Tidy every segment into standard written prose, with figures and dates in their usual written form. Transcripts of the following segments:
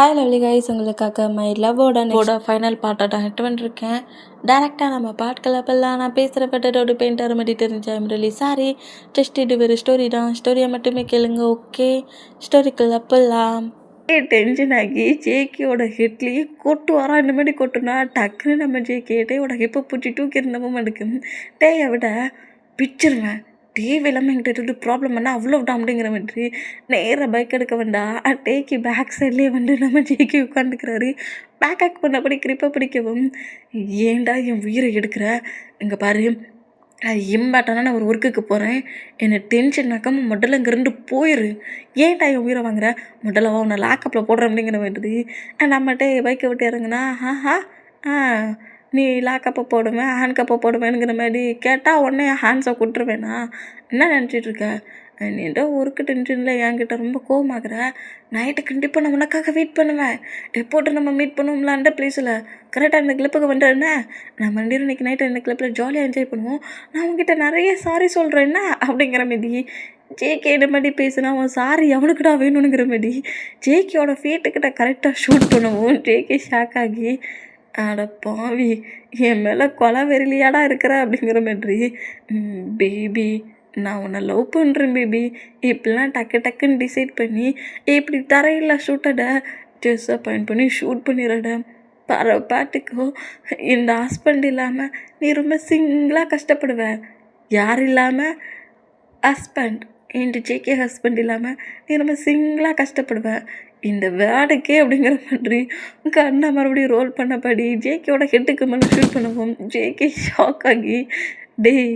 Hi lovely guys, உங்களுக்காக my லவ்வோட final பார்ட்டை hit பண்ணிருக்கேன். டேரெக்டாக நம்ம பாட்களை அப்பெல்லாம் நான் பேசுகிற பட்டோட பெயிண்டர் மட்டும் இருந்துச்சு. I'm really sorry. ஜஸ்ட் இது ஒரு ஸ்டோரி தான். ஸ்டோரியை மட்டுமே கேளுங்க. ஓகே, ஸ்டோரிக்குள்ள போகலாம். டென்ஷன் ஆகி ஜேகேயோட ஹிட்லேயே கொட்டு வரா. இந்த மாதிரி கொட்டுனா டக்குன்னு நம்ம ஜேகேயோட ஹிப்பை பிடிச்சி தூக்கி இருந்தவும் எடுக்கும். டேயை விட பிச்சிருவேன். டிவி இல்லாமல் என்கிட்ட ப்ராப்ளம் பண்ணால் அவ்வளோ அப்படிங்கிற மாதிரி நேராக பைக் எடுக்க வேண்டாம். டேக்கி பேக் சைட்லேயே நம்ம ஜேகே உட்காந்துக்கிறாரு. பேக் ஆக் பண்ணபடி கிரிப்பை பிடிக்கவும், ஏன்டா என் உயிரை எடுக்கிற, இங்கே பாரு இம்பார்ட்டனாக நான் ஒரு ஒர்க்குக்கு போகிறேன், என்னை டென்ஷன் ஆக்காமல் முதல்ல இங்கேருந்து போயிரு, ஏன்டா என் உயிரை வாங்குற, முதல்லவா உன்னை லாக்கப்பில் போடுறேன் அப்படிங்கிற மாதிரி நம்மகிட்ட பைக்கை விட்டு இறங்குனா நீ லாக்கப்பை போடுவேன் ஹேண்ட் கப்பை போடுவேனுங்கிற மாதிரி கேட்டால் உடனே ஹேண்ட்ஸை கொடுத்துருவேண்ணா. என்ன நினச்சிட்ருக்க, நீ ஏதோ ஒர்க்கு டென்ஷனில் என்கிட்ட ரொம்ப கோவமாகிற. நைட்டு கண்டிப்பாக நான் உனக்காக வெயிட் பண்ணுவேன். எப்போட்டு நம்ம மீட் பண்ணுவோம்ல அந்த பிளேஸில் கரெக்டாக அந்த கிளப்புக்கு வந்துடுறேன்னா நம்ம ரெண்டு இன்றைக்கி நைட்டு அந்த கிளப்பில் ஜாலியாக என்ஜாய் பண்ணுவோம். நான் உங்ககிட்ட நிறைய சாரி சொல்கிறேன்னா அப்படிங்கிற மாரி ஜேகே இந்த மாதிரி பேசுனா அவன் சாரி அவனுக்குடா வேணுங்கிற மாதிரி ஜேகேயோட ஃபீட்டுக்கிட்ட கரெக்டாக ஷூட் பண்ணுவோம். ஜேகே ஷாக் ஆகி, அட பாவி, என் மேலே கொலை வெறிலியாடா இருக்கிற அப்படிங்கிற மாதிரி, பேபி நான் உன்னை லவ் பண்ணுறேன் பேபி, இப்படிலாம் டக்குன்னு டிசைட் பண்ணி இப்படி தரையில் ஷூட்டடை ட்ரெஸ்ஸை பாயிண்ட் பண்ணி ஷூட் பண்ணிடுறட. பாட்டுக்கோ இந்த ஹஸ்பண்ட் இல்லாமல் நீ ரொம்ப சிங்கிளாக கஷ்டப்படுவ. யார் இல்லாமல் ஹஸ்பண்ட், என் ஜேகே ஹஸ்பண்ட் இல்லாமல் நீ ரொம்ப சிங்கிளாக கஷ்டப்படுவேன். இந்த வேர்டுக்கே அப்படிங்கிற மாதிரி கண்ணை மறுபடியும் ரோல் பண்ணபடி ஜேகேயோட ஹெட்டுக்கு மேலே ஷூட் பண்ணுவோம். ஜேகே ஷாக் ஆகி, டேய்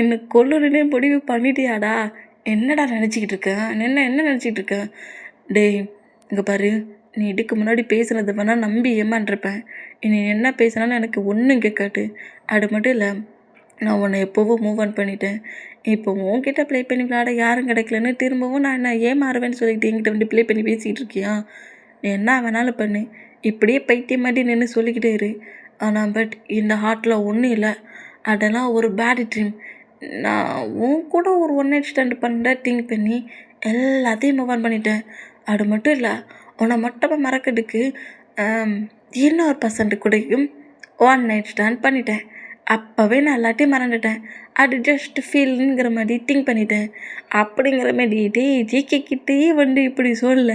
என்னை கொல்லுறனே முடிவு பண்ணிட்டியாடா, என்னடா நினச்சிக்கிட்டு இருக்கேன், என்ன நினச்சிக்கிட்டு இருக்கேன், டேய் இங்கே பாரு, நீ இதுக்கு முன்னாடி பேசுனது வேணால் நம்பி ஏமாண்டிருப்பேன். நீ என்ன பேசுனாலும் எனக்கு ஒன்றும் கேட்காது. அது மட்டும் இல்லை, நான் உன்னை எப்போவோ மூவ் ஆன் பண்ணிட்டேன். இப்போ உன்கிட்ட ப்ளே பண்ணி விளையாட யாரும் கிடைக்கலன்னு திரும்பவும் நான் என்ன ஏமாறுவேன்னு சொல்லிட்டு என்கிட்ட வந்து ப்ளே பண்ணி பேசிக்கிட்டு இருக்கியா? நீ என்ன வேணாலும் பண்ணு, இப்படியே பைத்தியம் மாதிரி நின்று சொல்லிக்கிட்டே இரு. ஆனால் பட் இந்த ஹார்ட்டில் ஒன்றும் இல்லை, அதெல்லாம் ஒரு பேட் ட்ரீம். நான் உன் கூட ஒரு ஒன் நைட் ஸ்டாண்ட் பண்ணுற திங்க் பண்ணி எல்லாத்தையும் மூவ் ஆன் பண்ணிட்டேன். அது மட்டும் இல்லை, உன்னை மட்டும் மறக்கிறதுக்கு இன்னொரு பர்சன்ட் கூடயும் ஒன் நைட் ஸ்டாண்ட் பண்ணிட்டேன். அப்போவே நான் எல்லாத்தையும் மறந்துட்டேன். அது ஜஸ்ட் ஃபீல்ங்கிற மாதிரி திங்க் பண்ணிட்டேன் அப்படிங்கிற மாதிரி. ஜேகே கிட்டே வந்து இப்படி சொல்ல,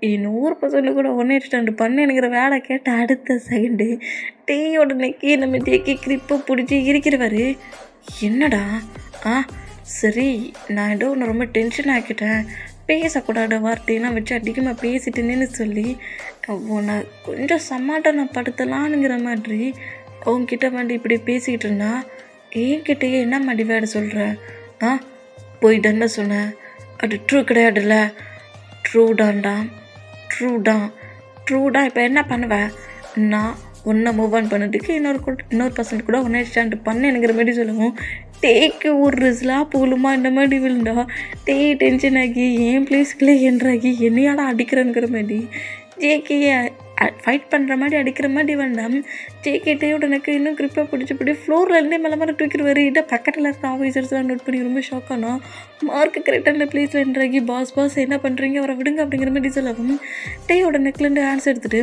100% கூட ஒன் நைட் ஸ்டாண்டு பண்ணுங்கிற வேலை கேட்ட அடுத்த செகண்டு டீயோட நெக்கி நம்ம ஜேகே கிரிப்பை பிடிச்சி இருக்கிறவாரு. என்னடா சரி, நான் ஏதோ ஒன்று ரொம்ப டென்ஷன் ஆக்கிட்டேன், பேசக்கூடாத வார்த்தையெல்லாம் வச்சு அதிகமாக பேசிட்டேன்னு சொல்லி உன்னை கொஞ்சம் சமாதானப்படுத்தலான்னுங்கிற மாதிரி அவங்கக்கிட்ட வந்து இப்படி பேசிக்கிட்டு இருந்தா, என்கிட்டயே என்ன மாதிரி வேட சொல்கிற, போய் தானே சொன்னேன், அது ட்ரூ கிடையாதுல்ல. ட்ரூ தான். இப்போ என்ன பண்ணுவேன், நான் ஒன்றை மூவ் ஆன் பண்ணதுக்கு இன்னொரு பர்சன்ட் கூட ஒன் நைட் ஸ்டாண்ட் பண்ணேனுங்கிற மாதிரி சொல்லுவோம். டேக்கு ஒரு ரிஸ்லாக போலுமா இந்த மாதிரி விழுந்தா டென்ஷன் ஆகி என் பிளேஸ்க்குள்ளே என்றாகி என்னையாடா அடிக்கிறேங்கிற மாதிரி ஜேகேயை ஃபைட் பண்ணுற மாதிரி அடிக்கிற மாதிரி வேண்டாம். ஜேகேட்டையோட எனக்கு இன்னும் கிரிப்பாக பிடிச்சபடி ஃப்ளோர்லேருந்தே மேலே தூக்கிடுவார். இதை பக்கத்தில் இருக்க ஆஃபீஸர்ஸ்லாம் நோட் பண்ணி ரொம்ப ஷாக்கானா, மார்க்கு கரெக்டாக அந்த பிளேஸில் என்றாகி பாஸ் என்ன பண்ணுறீங்க, அவரை விடுங்க அப்படிங்கிற மாதிரி சொல்லவும் டேயோட நெக்லேருந்து ஆன்ஸ் எடுத்துகிட்டு,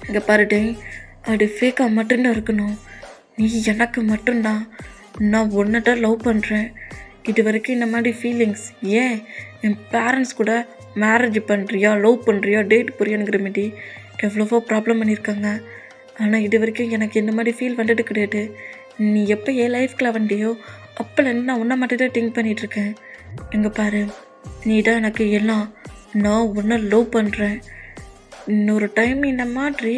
இங்கே பாரு டே, அது ஃபேக்காக மட்டும்தான் இருக்கணும், நீ எனக்கு மட்டும்தான், நான் ஒன்றை லவ் பண்ணுறேன். இது வரைக்கும் இந்த மாதிரி ஃபீலிங்ஸ் ஏன் என் பேரண்ட்ஸ் கூட மேரேஜ் பண்ணுறியா, லவ் பண்ணுறியா, டேட் போறியாங்கிற மாதிரி எவ்வளவோ ப்ராப்ளம் பண்ணியிருக்காங்க. ஆனால் இது வரைக்கும் எனக்கு இந்த மாதிரி ஃபீல் வந்துட்டு கிடையாது. நீ எப்போ என் லைஃப்குள்ள வந்தியோ அப்போலேருந்து நான் உன்னை மட்டும் தான் திங்க் பண்ணிகிட்ருக்கேன். இங்கே பாரு, நீ தான் எனக்கு எல்லாம், நான் உன்னை லவ் பண்ணுறேன். இன்னொரு டைம் இந்த மாதிரி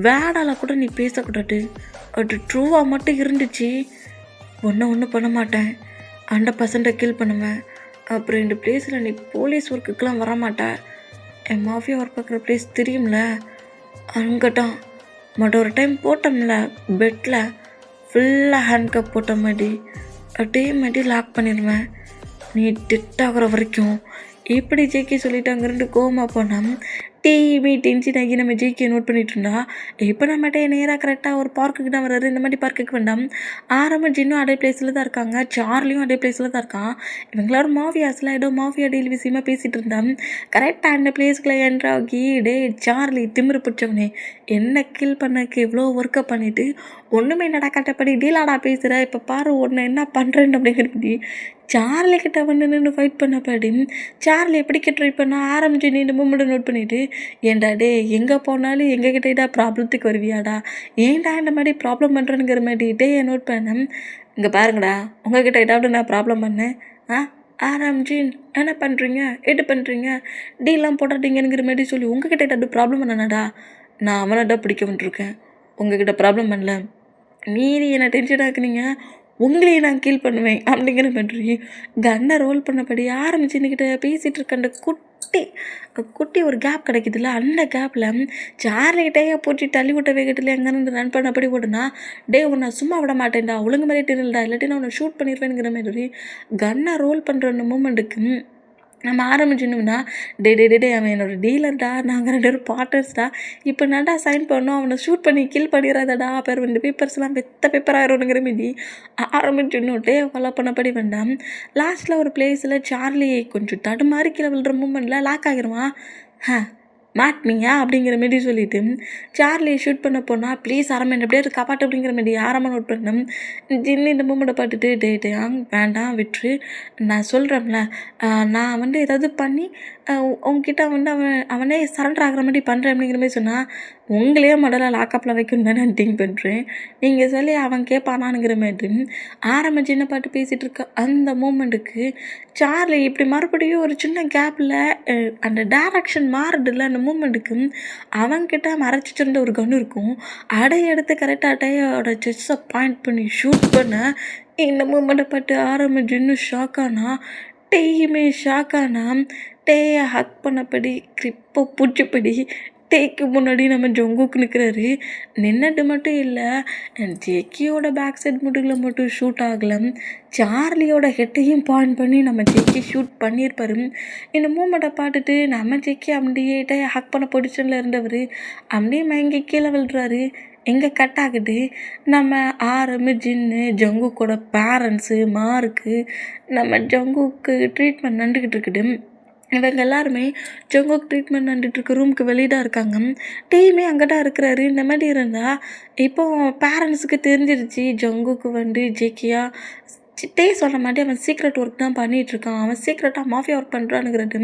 வேடால கூட நீ பேசக்கூடாது. அது ட்ரூவாக மட்டும் இருந்துச்சு, ஒன்றும் பண்ண மாட்டேன், 100% கில் பண்ணுவேன். அப்புறம் இந்த பிளேஸில் நீ போலீஸ் ஒர்க்குக்கெலாம் வரமாட்டேன். என் மாஃபியா ஒர்க் பார்க்குற பிளேஸ் தெரியும்ல, அங்கே தான் ஒரு டைம் போட்டோம்ல பெட்டில் ஃபுல்லாக ஹேண்ட் கப் போட்ட மாதிரி அதே மாதிரி லாக் பண்ணிடுவேன். நீ டெட் ஆகிற வரைக்கும் இப்படி ஜேகே சொல்லிட்டு அங்கேருந்து கோமா போனால் டீமே டென்ஷன் ஆகி நம்ம ஜேகே நோட் பண்ணிட்டு இருந்தா. இப்போ நம்மகிட்ட நேராக கரெக்டாக ஒரு பார்க்குக்கு தான் வர்றாரு. இந்த மாதிரி பார்க்குக்கு வேண்டாம். ஆரம்பம் ஜின்னும் அதே பிளேஸில் தான் இருக்காங்க, சார்லியும் அதே பிளேஸில் தான் இருக்கான். இவங்களாரும் மாஃபியாஸில் ஏதோ மாஃபியா டீல் விஷயமா பேசிகிட்டு இருந்தான். கரெக்டாக அந்த பிளேஸ்க்குள்ளே என்ட்ராகி, டே சார்லி திமிரு பிடிச்சவனே, என்ன கில் பண்ணக்கு இவ்வளோ ஒர்க்கை பண்ணிவிட்டு ஒன்றுமே நடக்காட்டப்படி டீலாடா பேசுகிற, இப்போ பாரு ஒன்று என்ன பண்ணுறேன்னு அப்படிங்கிறது சார்லி கிட்ட வந்து நின்று ஃபைட் பண்ணப்படி சார்லி எப்படிக்க ட்ரை பண்ண ஆரம்பிச்சு நீ இந்த மூமெண்ட்டை நோட் பண்ணிவிட்டு, ஏன்டா டே எங்கே போனாலும் எங்ககிட்ட இதா ப்ராப்ளத்துக்கு வருவியாடா, ஏன்டா இந்த மாதிரி ப்ராப்ளம் பண்ணுறேங்கிற மாதிரி டே நோட் பண்ணேன். இங்கே பாருங்கடா, உங்ககிட்ட ஏதாவது நான் ப்ராப்ளம் பண்ணேன்? ஆரம்பிச்சின் என்ன பண்ணுறீங்க, எது பண்ணுறீங்க, டீலாம் போட்டாட்டீங்கிற மாதிரி சொல்லி உங்ககிட்ட ஏதாவது ப்ராப்ளம் பண்ணனாடா? நான் அவனடா பிடிக்க வந்துருக்கேன், உங்ககிட்ட ப்ராப்ளம் பண்ணல. மீறி என்னை டென்ஷன் ஆக்குனீங்க, உங்களையே நான் கீல் பண்ணுவேன் அப்படிங்கிற மாதிரி கன்னை ரோல் பண்ணபடி ஆரம்பிச்சு என்கிட்ட பேசிகிட்டு இருக்க அந்த குட்டி ஒரு கேப் கிடைக்குதுல்ல, அந்த கேப்பில் சார்லிக்கிட்டே போச்சு தள்ளி விட்ட வேகத்தில் எங்கேருந்து ரன் பண்ணபடி ஓடுனா, டே உன்னை சும்மா விட மாட்டேன்டா, ஒழுங்கு மாதிரி தெரியலடா, இல்லாட்டி நான் உன்னை ஷூட் பண்ணிடுவேங்கிற மாதிரி கன்னை ரோல் பண்ணுற அந்த மூமெண்ட்டுக்கு நம்ம ஆரம்பிச்சுன்னா, டே அவன் என்னோட டீலர்டா, நாங்கள் 2 பேரும் பார்ட்னர்ஸ்டா, இப்போ நான்டா சைன் பண்ணோம், அவனை ஷூட் பண்ணி கில் பண்ணிடாதடா, அப்புறம் இந்த பேப்பர்ஸ்லாம் பேப்பர் ஆயிரும்ங்கிற மீதி ஆரம்பிச்சுன்னும் டே ஃபாலோ பண்ணபடி வேண்டாம். லாஸ்ட்டில் ஒரு பிளேஸில் சார்லி கொஞ்சம் தடுமாறி கீழே விழுற மூமெண்ட்டில் லாக் ஆகிருவான். மாட்டினியா அப்படிங்கிற மாரி சொல்லிவிட்டு சார்லியை ஷூட் பண்ண போனால், ப்ளீஸ் ஆரம்பம் எப்படியாவது காப்பாட்டு அப்படிங்கிற மாரி ஆரம்பம் நோட் பண்ணேன். ஜின்னு இந்த மூமெண்ட்டை பார்த்துட்டு டே வேண்டாம் விட்டுரு, நான் சொல்கிறேன்ல, நான் வந்து ஏதாவது பண்ணி உங்ககிட்ட வந்து அவனே சரண்டர் ஆகிற மாதிரி பண்ணுறேன் அப்படிங்கிற மாதிரி சொன்னால், உங்களையே மடலாக லாக்கப்பில் வைக்கணும் தான் நான் திங்க் பண்ணுறேன், நீங்கள் சொல்லி அவன் கேட்பானானுங்கிற மாதிரி ஆரம்ப சின்ன பாட்டு பேசிகிட்டு இருக்க அந்த மூமெண்ட்டுக்கு சார்லி இப்படி மறுபடியும் ஒரு சின்ன கேப்பில் அந்த டேரக்ஷன் மாறுதில்ல, அந்த மூமெண்ட்டுக்கு அவன்கிட்ட மறைச்சி வச்சிருந்த ஒரு கன் இருக்கும், அடைய எடுத்து கரெக்டாக அடையோட செஸ்ஸை பாயிண்ட் பண்ணி ஷூட் பண்ண இந்த மூமெண்ட்டை பார்த்து ஆரம்பிச்சு இன்னும் ஷாக்கானா, டேயுமே ஷாக்கானா, டேயை ஹக் பண்ணபடி கிரிப்பை பூச்சிப்படி டேக்கு முன்னாடி நம்ம ஜொங்குக்கு நிற்கிறாரு. நின்றுட்டு மட்டும் இல்லை, ஜேக்கியோட பேக் சைட் முட்டுகளை மட்டும் ஷூட் ஆகலை, சார்லியோட ஹெட்டையும் பாயிண்ட் பண்ணி நம்ம ஜேக்கி ஷூட் பண்ணியிருப்பாரு. இந்த மூமெண்ட்டை பார்த்துட்டு நம்ம ஜேக்கி அப்படியே ஹக் பண்ண பொசிஷனில் இருந்தவர் அப்படியே மயங்கி கீழே விழுறாரு. எங்கே கட் ஆகுது, நம்ம ஆரம்பி ஜின்னு ஜங்குக்கோட பேரண்ட்ஸு மார்க்கு நம்ம ஜங்குக்கு ட்ரீட்மெண்ட் நடந்துக்கிட்டு இருக்குது. இவங்க எல்லாருமே ஜங்குக்கு ட்ரீட்மெண்ட் நடந்துட்டுருக்க ரூமுக்கு வெளியே தான் இருக்காங்க. டீமே அங்கே தான் இருக்கிறாரு. இந்த மாதிரி இருந்தால் இப்போது பேரண்ட்ஸுக்கு தெரிஞ்சிருச்சு ஜங்குக்கு வந்து ஜேக்கியா டே சொல்கிற மாதிரி அவன் சீக்ரெட் ஒர்க் தான் பண்ணிகிட்ருக்கான், அவன் சீக்ரெட்டாக மாஃபியா ஒர்க் பண்ணுறானுங்கிறது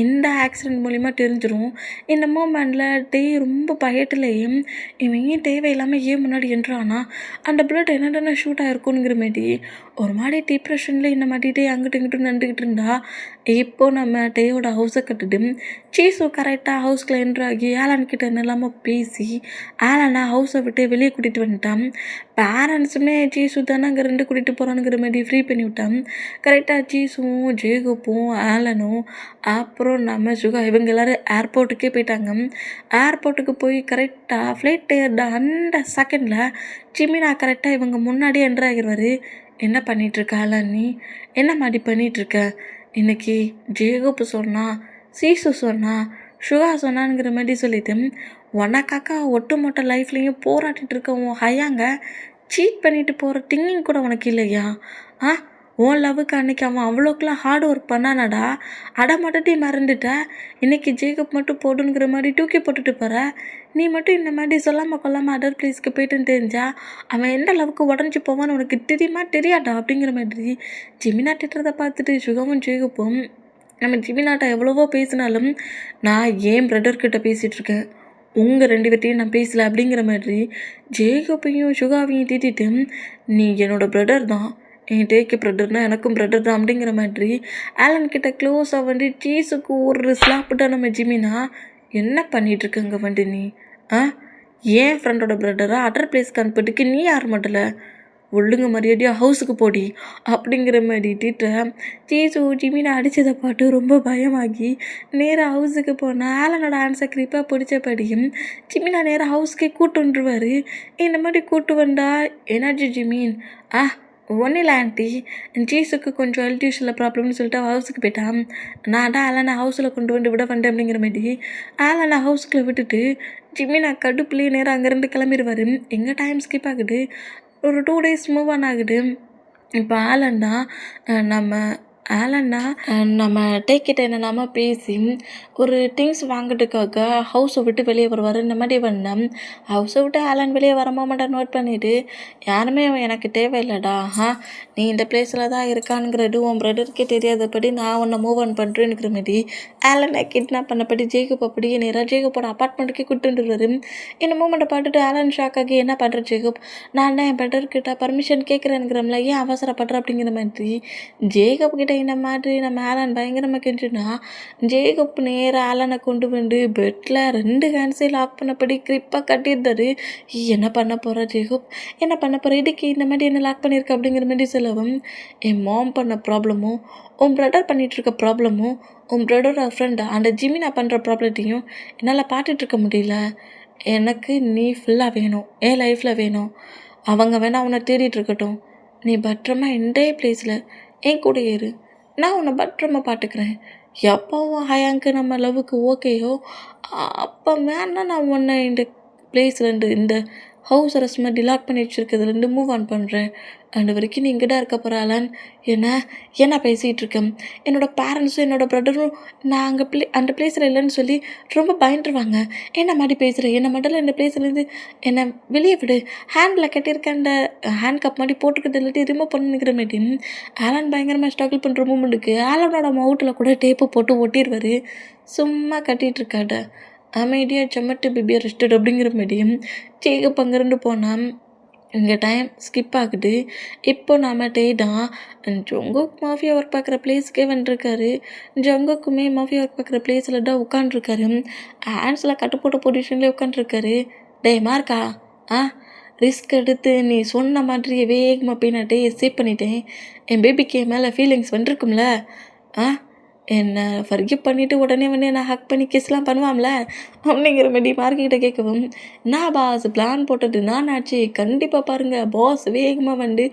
இந்த ஆக்சிடெண்ட் மூலிமா தெரிஞ்சிடும். இந்த மூமெண்ட்டில் டே ரொம்ப பயத்துலேயே இவன் ஏன் தேவையில்லாமல் ஏன் முன்னாடி என்றானா, அந்த புல்லட் என்னென்ன ஷூட் ஆகிருக்குங்கிற மாதிரி ஒரு மாதிரி டிப்ரெஷனில் இந்த மாதிரி டே அங்கிட்டு இங்கிட்டும் நின்றுக்கிட்டு இருந்தா. இப்போது நம்ம டேயோட ஹவுஸை கட்டுட்டு சீஸு கரெக்டாக ஹவுஸ்க்குள்ள என்ட்ராகி ஆலன்கிட்ட என்னெல்லாமோ பேசி ஆலனை ஹவுஸை விட்டு வெளியே கூட்டிகிட்டு வந்துட்டான். பேரண்ட்ஸுமே சீஸு தானே அங்கே 2 கூட்டிகிட்டு போகிறானுங்கிற மாதிரி ஃப்ரீ பண்ணி விட்டான். கரெக்டாக சீஸும் ஜேகப்பும் ஆலனும் அப்புறம் நம்ம சுகா இவங்க எல்லோரும் ஏர்போர்ட்டுக்கே போயிட்டாங்க. ஏர்போர்ட்டுக்கு போய் கரெக்டாக ஃப்ளைட் ஏறிட அந்த செகண்டில் ஜிமினா கரெக்டாக இவங்க முன்னாடியே என்ட்ராகிடுவார். என்ன பண்ணிகிட்ருக்க ஆலன், நீ என்ன மாதிரி பண்ணிகிட்ருக்க, இன்றைக்கி ஜேகப்பு சொன்னா, சீசு சொன்னா, சுகா சொன்னானுங்கிற மாதிரி சொல்லிட்டு உனக்காக்கா ஒட்டுமொத்த லைஃப்லேயும் போராட்டிகிட்டு இருக்க உன் ஹையாங்க சீட் பண்ணிட்டு போகிற திங்கிங் கூட உனக்கு இல்லையா? உன் லவ்வுக்கு அன்றைக்கி அவன் அவ்வளோக்கெலாம் ஹார்ட் ஒர்க் பண்ணானடா, அடை மட்டும் மறந்துட்ட, இன்றைக்கி ஜேக்கப் மட்டும் போடுங்கிற மாதிரி தூக்கி போட்டுட்டு போகிற, நீ மட்டும் இந்த மாதிரி சொல்லாமல் கொல்லாமல் அதர் பிளேஸ்க்கு போய்ட்டுன்னு தெரிஞ்சா அவன் எந்த லவ்வுக்கு உடஞ்சி போவான்னு உனக்கு தெரியுமா தெரியாதா அப்படிங்கிற மாதிரி ஜிமினா திட்டுறதை பார்த்துட்டு சுகமும் ஜேகப்பும் நம்ம ஜிமினாட்டை எவ்வளவோ பேசினாலும் நான் ஏன் பிரதர்கிட்ட பேசிகிட்ருக்கேன், உங்கள் 2 பேர்ட்டையும் நான் பேசலை அப்படிங்கிற மாதிரி ஜேகப்பையும் சுகாவையும் திட்டிட்டு, நீ என்னோட பிரதர் தான், என் டேக்கு பிரதர்னால் எனக்கும் பிரதர் தான் அப்படிங்கிற மாதிரி ஆலன்கிட்ட க்ளோஸாக வந்து சீஸுக்கு ஒரு ஸ்லாப்பிட்டா நம்ம ஜிமினா. என்ன பண்ணிகிட்ருக்கங்க வந்து நீ ஏன் ஃப்ரெண்டோட பிரதராக அதர் பிளேஸ்க்கு அனுப்பிட்டுக்கு நீ யார் மாட்டல, ஒழுங்கு மரியாதையாக ஹவுஸுக்கு போடி அப்படிங்கிற மாதிரி திட்ட சீசு ஜிமினா அடித்ததை பாட்டு ரொம்ப பயமாகி நேராக ஹவுஸுக்கு போனால் ஆலனோட ஆன்சர் கிரிப்பாக பிடிச்சபடியும் ஜிமினா நேராக ஹவுஸ்க்கே கூட்டு வந்துருவார். இந்த மாதிரி கூட்டு வந்தால் எனர்ஜி ஜிமீன் ஒன்றும் இல்லை ஆண்டி, ஜீஸுக்கு கொஞ்சம் ஹெல்த் இஷ்யூவில் ப்ராப்ளம்னு சொல்லிட்டு அவள் ஹவுஸுக்கு போயிட்டான். நான் தான் ஆலனை ஹவுஸில் கொண்டு வந்து விட வந்தேன் அப்படிங்கிற மாதிரி ஆலனை ஹவுஸ்க்குள்ளே விட்டுட்டு ஜிம்மி நான் கடுப்புலேயே நேரம் அங்கேருந்து கிளம்பிடுவார். எங்கே டைம் ஸ்கிப் ஆகுது, ஒரு 2 days மூவ் ஆன் ஆகுது. இப்போ நம்ம டேக்கிட்ட என்னென்னாம பேசி ஒரு திங்ஸ் வாங்கிறதுக்காக ஹவுஸை விட்டு வெளியே வருவார். இந்த மாதிரி வந்தேன். ஹவுஸை விட்டு ஆலன் வெளியே வர மோமெண்ட்டை நோட் பண்ணிவிட்டு யாருமே எனக்கு தேவையில்லடா, நீ இந்த பிளேஸில் தான் இருக்கானுங்கிறது உன் பிரதருக்கே தெரியாதபடி நான் உன்னை மூவ் ஆன் பண்ணுறேன்னுக்கிற மாதிரி ஆலனை கிட்னாப் பண்ணபடி ஜேக்கப் அப்படியே நேராக ஜேக்கப்போட அப்பார்ட்மெண்ட்டுக்கே கூட்டுருவார். இந்த மூமெண்ட்டை பார்த்துட்டு ஆலன் ஷாக் ஆகி என்ன பண்ணுற ஜேக்கப், நான் தான் என் பிரதர்கிட்ட பர்மிஷன் கேட்குறேனுங்கிறம்ல, ஏன் அவசரப்படுற அப்படிங்கிற மாதிரி ஜேக்கப் கிட்ட இந்த மாதிரி நம்ம ஆலன் பயங்கரமாக கெஞ்சுனா ஜேக்கப் நேராக ஆலனை கொண்டு வந்து பெட்டில் 2 ஹேண்ட்ஸையும் லாக் பண்ணபடி கிரிப்பாக கட்டியிருந்தாரு. என்ன பண்ண போகிற ஜேக்கப், என்ன பண்ண போகிற, இதுக்கு இந்த மாதிரி என்ன லாக் பண்ணியிருக்க அப்படிங்கிற மாதிரி சொல்லவும், என் மாம் பண்ண ப்ராப்ளமும் உன் பிரதர் பண்ணிகிட்ருக்க ப்ராப்ளமும் உன் பிரதரோட ஃப்ரெண்டு அந்த ஜிம்மி நான் பண்ணுற ப்ராப்ளத்தையும் என்னால் பார்த்துட்ருக்க முடியல. எனக்கு நீ ஃபுல்லாக வேணும், என் லைஃப்பில் வேணும். அவங்க வேணால் உன்னை தேடிட்டு இருக்கட்டும், நீ பத்திரமா இந்த பிளேஸில் என் கூட ஏறு, நான் உன்னை பத்திரமா பார்த்துக்கிறேன். எப்போவும் ஹயாங்க்கு நம்ம லவ்வுக்கு ஓகேயோ அப்போ வேணா நான் உன்னை இந்த பிளேஸ்லேருந்து இந்த ஹவுஸ் அரெஸ்ட் மாதிரி லாக் பண்ணி வச்சுருக்கிறதுலேருந்து மூவ் ஆன் பண்ணுறேன். அது வரைக்கும் நீ இங்கே தான் இருக்க போகிற ஆலன். என்ன பேசிகிட்டு இருக்கேன், என்னோடய பேரண்ட்ஸும் என்னோடய ப்ரதரும் நான் அங்கே அந்த பிளேஸில் இல்லைன்னு சொல்லி ரொம்ப பயந்துருவாங்க. என்ன மாதிரி பேசுகிறேன், என்னை மட்டும் இந்த பிளேஸ்லேருந்து என்னை வெளியே விடு, ஹேண்டில் கட்டியிருக்க அந்த ஹேண்ட் கப் மாதிரி போட்டுக்கிறது இல்லாட்டி ரிமூவ் பண்ணிக்கிற மாட்டி ஆலன் பயங்கரமாக ஸ்ட்ரகிள் பண்ணுற மூமெண்ட்டுக்கு ஆலனோட மவுட்டில் கூட டேப்பு போட்டு ஒட்டிடுவார். சும்மா கட்டிகிட்ருக்காட அமைதியாக செம்மட்டு பிபி அரெஸ்டட் அப்படிங்கிற மாதிரியும் ஜேக்கப் அங்கேருந்து போனால் இங்கே டைம் ஸ்கிப் ஆகுது. இப்போ நம்ம தான் ஜங்குக் மாஃபியா ஒர்க் பார்க்குற பிளேஸ்க்கே வந்துருக்காரு. ஜங்குக்குமே மாஃபியா ஒர்க் பார்க்குற பிளேஸில் தான் உட்காண்ட்ருக்காரு. ஹேண்ட்ஸில் கட்டு போட்ட பொசிஷன்லேயே உட்காண்ட்ருக்காரு. மார்க்கா, ரிஸ்க் எடுத்து நீ சொன்ன மாதிரியே வேகமாக போய் நான் சேவ் பண்ணிட்டேன். என் பேபிக்கு என் மேலே ஃபீலிங்ஸ் வந்துருக்கும்ல, என்னை ஃபர்கிவ் பண்ணிவிட்டு உடனே வந்து நான் ஹக் பண்ணி கிஸ்லாம் பண்ணுவாம்ல அப்படிங்கிற மாதிரி மார்க்கிட்ட கேட்கவும், நான் பாஸ் பிளான் போட்டது நான் ஆச்சு, கண்டிப்பாக பாருங்கள் பாஸ் வேகமாக வந்து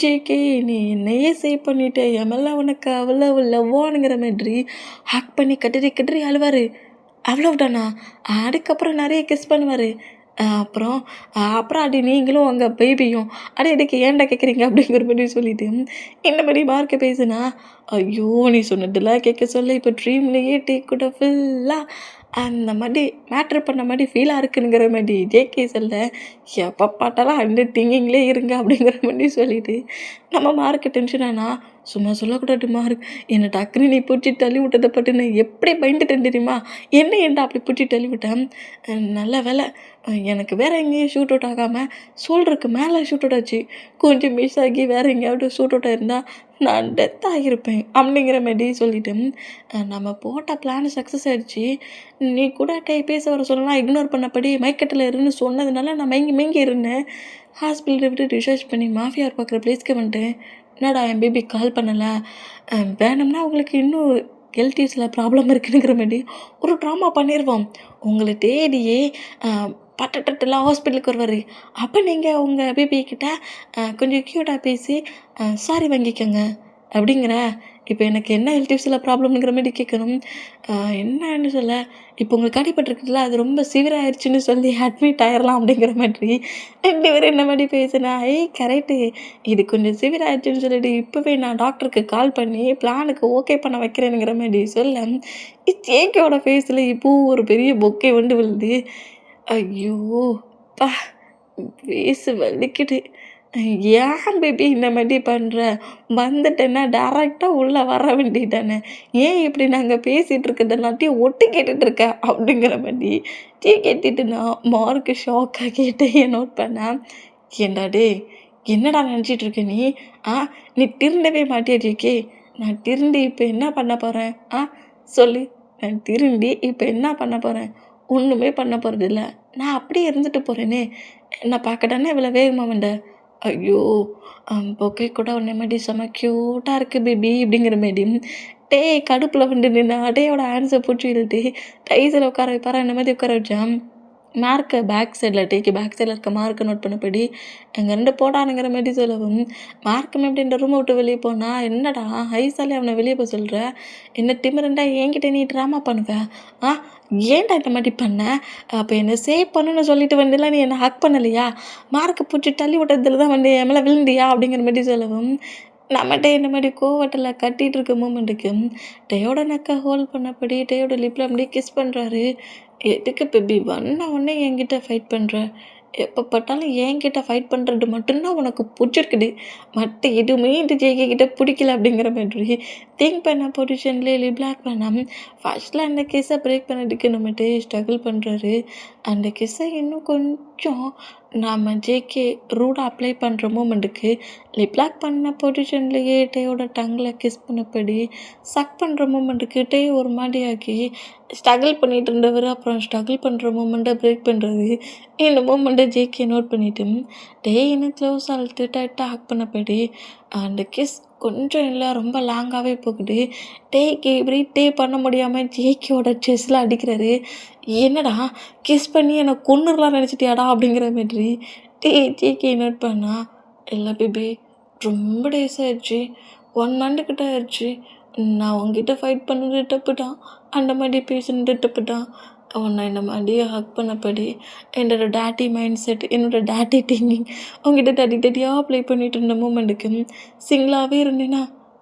ஜேகே நீ என்னையே சேவ் பண்ணிட்டேன், என் மேலே உனக்கு அவ்வளோ லவ்வானுங்கிற மாதிரி ஹக் பண்ணி கட்டுறி அழுவார். அவ்வளோதானா, அதுக்கப்புறம் நிறைய கிஸ் பண்ணுவார். அப்புறம் அடி நீங்களும் உங்கள் பேபியும் இதுக்கு ஏன்டா கேட்குறீங்க அப்படிங்கிற மாதிரி சொல்லிவிட்டு இந்த மாதிரி மார்க்கை பேசுனா, ஐயோ நீ சொன்னதெல்லாம் கேட்க சொல்ல இப்போ ட்ரீம்லேயே டேக் கூட ஃபுல்லாக அந்த மாதிரி மேட்ரு பண்ண மாதிரி ஃபீலாக இருக்குங்கிற மாதிரி ஜேகே சொல்ல, எப்போ பாட்டாலும் அந்த திங்கிங்லேயே இருங்க அப்படிங்கிற மாதிரி சொல்லிவிட்டு நம்ம மார்க்கு டென்ஷனானா, சும்மா சொல்லக்கூடாது மார்க், என்னை டக்குன்னு நீ பிடிச்சி தள்ளி விட்டதை பட்டு நான் எப்படி பயந்துட்டேன் தெரியுமா, ஏன்டா அப்படி பிடிச்சி தள்ளி விட்டேன், நல்ல வேலை எனக்கு வேறு எங்கேயும் ஷூட் அவுட் ஆகாமல் ஷோல்டருக்கு மேலே ஷூட் அவுட் ஆச்சு, கொஞ்சம் மிஸ் ஆகி வேறு எங்கேயாவது ஷூட் அவுட் ஆகிருந்தால் நான் டெத் ஆகியிருப்பேன் அப்படிங்கிற மாதிரி சொல்லிவிட்டு நம்ம போட்ட பிளான் சக்ஸஸ் ஆகிடுச்சு. நீ கூட பேச வர சொல்லலாம் இக்னோர் பண்ணபடி மைக்கெட்டில் இருன்னு சொன்னதுனால நான் மயங்கி இருந்தேன். ஹாஸ்பிட்டலை விட்டு டிஸ்சார்ஜ் பண்ணி மாஃபியா பார்க்குற பிளேஸ்க்கு வந்துட்டேன். என்னடா என் பேபி கால் பண்ணலை, வேணும்னா உங்களுக்கு இன்னும் ஹெல்த் இஷ்யூஸில் ப்ராப்ளம் இருக்குதுங்கிற மாதிரி ஒரு ட்ராமா பண்ணிடுவோம். உங்களை தேடியே பட்டட்டெல்லாம் ஹாஸ்பிட்டலுக்கு வருவார். அப்போ நீங்கள் உங்கள் பேபிக்கிட்ட கொஞ்சம் க்யூட்டாக பேசி சாரி வாங்கிக்கோங்க அப்படிங்கிற, இப்போ எனக்கு என்ன ஹெல்த் இஷ்யூஸில் ப்ராப்ளம்ங்கிற மாதிரி கேட்கணும். என்னன்னு சொல்ல, இப்போ உங்களுக்கு அடிபட்டுருக்குதுல அது ரொம்ப சிவியர் ஆயிடுச்சுன்னு சொல்லி அட்மிட் ஆயிடலாம் அப்படிங்கிற மாதிரி 2 பேரும் என்ன மாதிரி பேசுனா, கரெக்டு இது கொஞ்சம் சிவியர் ஆயிடுச்சுன்னு சொல்லிட்டு இப்போவே நான் டாக்டருக்கு கால் பண்ணி பிளானுக்கு ஓகே பண்ண வைக்கிறேனுங்கிற மாதிரி சொல்ல, ஜேகேயோட ஃபேஸில் இப்போது ஒரு பெரிய பொக்கே வந்து விழுது. ஐயோ பா ஃபேஸு வலிக்குது. ஏன் பேபி இந்த மாதிரி பண்ணுற, வந்துட்டேன்னா டேரெக்டாக உள்ளே வர வேண்டியதானே, ஏன் இப்படி நாங்கள் பேசிகிட்டு இருக்கிறது எல்லாத்தையும் ஒட்டு கேட்டுட்ருக்க அப்படிங்கிற மாதிரி கேட்டுட்டு நான் மார்க்கு ஷாக்காக கேட்டேன். நோட் பண்ணேன், ஏண்டா என்னடா நினச்சிட்ருக்க நீ, நீ திருந்தவே மாட்டியா ஜேகே, நான் திருந்தி இப்போ என்ன பண்ண போகிறேன், சொல்லு, நான் திருந்தி இப்போ என்ன பண்ண போகிறேன், ஒன்றுமே பண்ண போகிறதில்ல, நான் அப்படியே இருந்துட்டு போகிறேனே, என்னை பார்க்க தானே இவ்வளோ வேகமாக வந்த, ஐயோ பொக்கே கூட உன்னை மாதிரி செம்ம க்யூட்டாக இருக்குது பேபி அப்படிங்கிற மாரி கடுப்பில் வந்து நின்று அடையோட ஹேண்ட்ஸை பிடிச்சி இழுத்து டைஸில் உட்கார வைப்பாரா இந்த மாதிரி உட்கார வச்சான். மார்க்கை பேக் சைடில் டேக்கு பேக் சைடில் இருக்க மார்க்கை நோட் பண்ணபடி எங்கள் 2 போடானுங்கிற மாரி சொல்லவும் மார்க்கம் எப்படின்ற ரூமை விட்டு வெளியே போனா என்னடா ஐசாலே அவனை வெளியே போக சொல்கிற என்ன திமிரண்டா என்கிட்ட நீ ட்ராமா பண்ணுவ ஏன்டா இந்த மாதிரி பண்ண அப்போ என்னை சேவ் பண்ணுன்னு சொல்லிட்டு வண்டிலாம் நீ என்னை ஹக் பண்ணலையா மார்க்கை பிடிச்சி தள்ளி விட்டதில் தான் வண்டி என் மேலே விழுந்தியா அப்படிங்கிற மாதிரி சொல்லவும் நம்மகிட்ட இந்த மாதிரி கோவட்டில் கட்டிகிட்டு இருக்க மூமெண்ட்டுக்கு டேயோட நெக்கை ஹோல்ட் பண்ணபடி டேயோட லிப்பில் அப்படியே கிஸ் பண்ணுறாரு. எதுக்கு பேபி வந்த உடனே என்கிட்ட ஃபைட் பண்ணுற? எப்போ பார்த்தாலும் என்கிட்ட ஃபைட் பண்ணுறது மட்டும்தான் உனக்கு பிடிச்சிருக்குது, மற்ற எதுவுமே இந்த ஜேகே கிட்ட பிடிக்கல அப்படிங்கிற மாதிரி திங்க் பண்ண பொசிஷன்லேயே பிளாக் பண்ணாம ஃபர்ஸ்ட்டில் அந்த கிஸ்ஸை பிரேக் பண்ணதுக்கு நம்மகிட்ட ஸ்ட்ரகிள் பண்ணுறாரு. அந்த கிஸ்ஸை இன்னும் கொஞ்சம் நாம் ஜேகே ரூடாக அப்ளை பண்ணுற மூமெண்ட்டுக்கு லிப்லாக் பண்ண பொசிஷன்லேயே டேயோட டங்கில் கிஸ் பண்ணபடி சக் பண்ணுற மூமெண்ட்டுக்கு டே ஒரு மாதிரி ஆக்கி ஸ்ட்ரகிள் பண்ணிகிட்டு இருந்தவர் அப்புறம் ஸ்ட்ரகிள் பண்ணுற மூமெண்ட்டை பிரேக் பண்ணுறது. இந்த மூமெண்ட்டை ஜேகே நோட் பண்ணிவிட்டு டே இன்னும் க்ளோஸ் ஆகிட்டு டைட்டாக ஹக் பண்ணபடி அந்த கிஸ் கொஞ்சம் இல்லை ரொம்ப லாங்காகவே போகுது. டேக்கு இப்படி டே பண்ண முடியாமல் ஜேகேயோட செஸ்ஸில் அடிக்கிறாரு. என்னடா கிஸ் பண்ணி என்னை கொன்னுடலாம் நினச்சிட்டியாடா அப்படிங்கிற மாதிரி ஜேகே நோட் பண்ணா. இல்லை பேபி ரொம்ப டேஸ் ஆயிடுச்சு, 1 month கிட்ட ஆயிடுச்சு, நான் உங்ககிட்ட ஃபைட் பண்ணது தப்பு தான், அந்த மாதிரி பேசுனது தப்பு தான், உன்னை இந்த மாதிரி ஹக் பண்ணபடி என்னோடய டேட்டி மைண்ட் செட் என்னோடய டேட்டி திங்கிங் உங்ககிட்ட டேட்டியாக ப்ளே பண்ணிட்டு இருந்த மூமெண்ட்டுக்கு சிங்கிளாகவே இருந்தேன்னா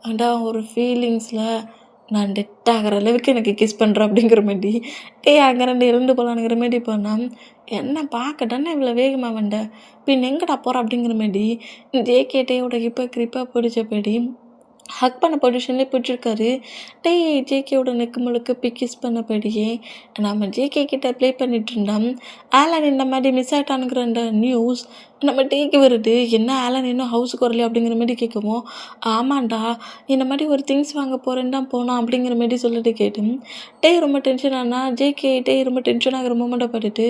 அதான் ஒரு ஃபீலிங்ஸில் நான் டெட் ஆகிற அளவுக்கு எனக்கு கிஸ் பண்ணுறேன் அப்படிங்கிற மாதிரி அங்கே 2 இறந்து போகலான்ங்கிற மாதிரி போனால் என்ன பார்க்க தானே இவ்வளோ வேகமாக வந்த பின் எங்கடா போகிற அப்படிங்கிற மாதிரி ஜேகே டேயோட இப்போ கிரிப்பாக பிடிச்சபடி ஹக் பண்ண பொசிஷன்லேயே பிடிச்சிருக்காரு. ஜேகேவோட நெக்கு முழுக்க கிஸ் பண்ணபடியே நம்ம ஜேகே கிட்ட ப்ளே பண்ணிட்டு இருந்தோம். ஆலன் இந்த மாதிரி மிஸ் ஆகிட்டானுங்கிற அந்த நியூஸ் நம்ம டேக்கு வருது. என்ன ஆலன் இன்னும் ஹவுஸுக்கு வரலையா அப்படிங்கிற மாதிரி கேட்கவும் ஆமாண்டா இந்த மாதிரி ஒரு திங்ஸ் வாங்க போகிறேன்னு தான் போனோம் அப்படிங்கிற மாதிரி சொல்லிட்டு கேட்டு ரொம்ப டென்ஷன் ஆனா ஜேகே ரொம்ப டென்ஷன் ஆகிற மூமெண்ட்டை பார்த்துட்டு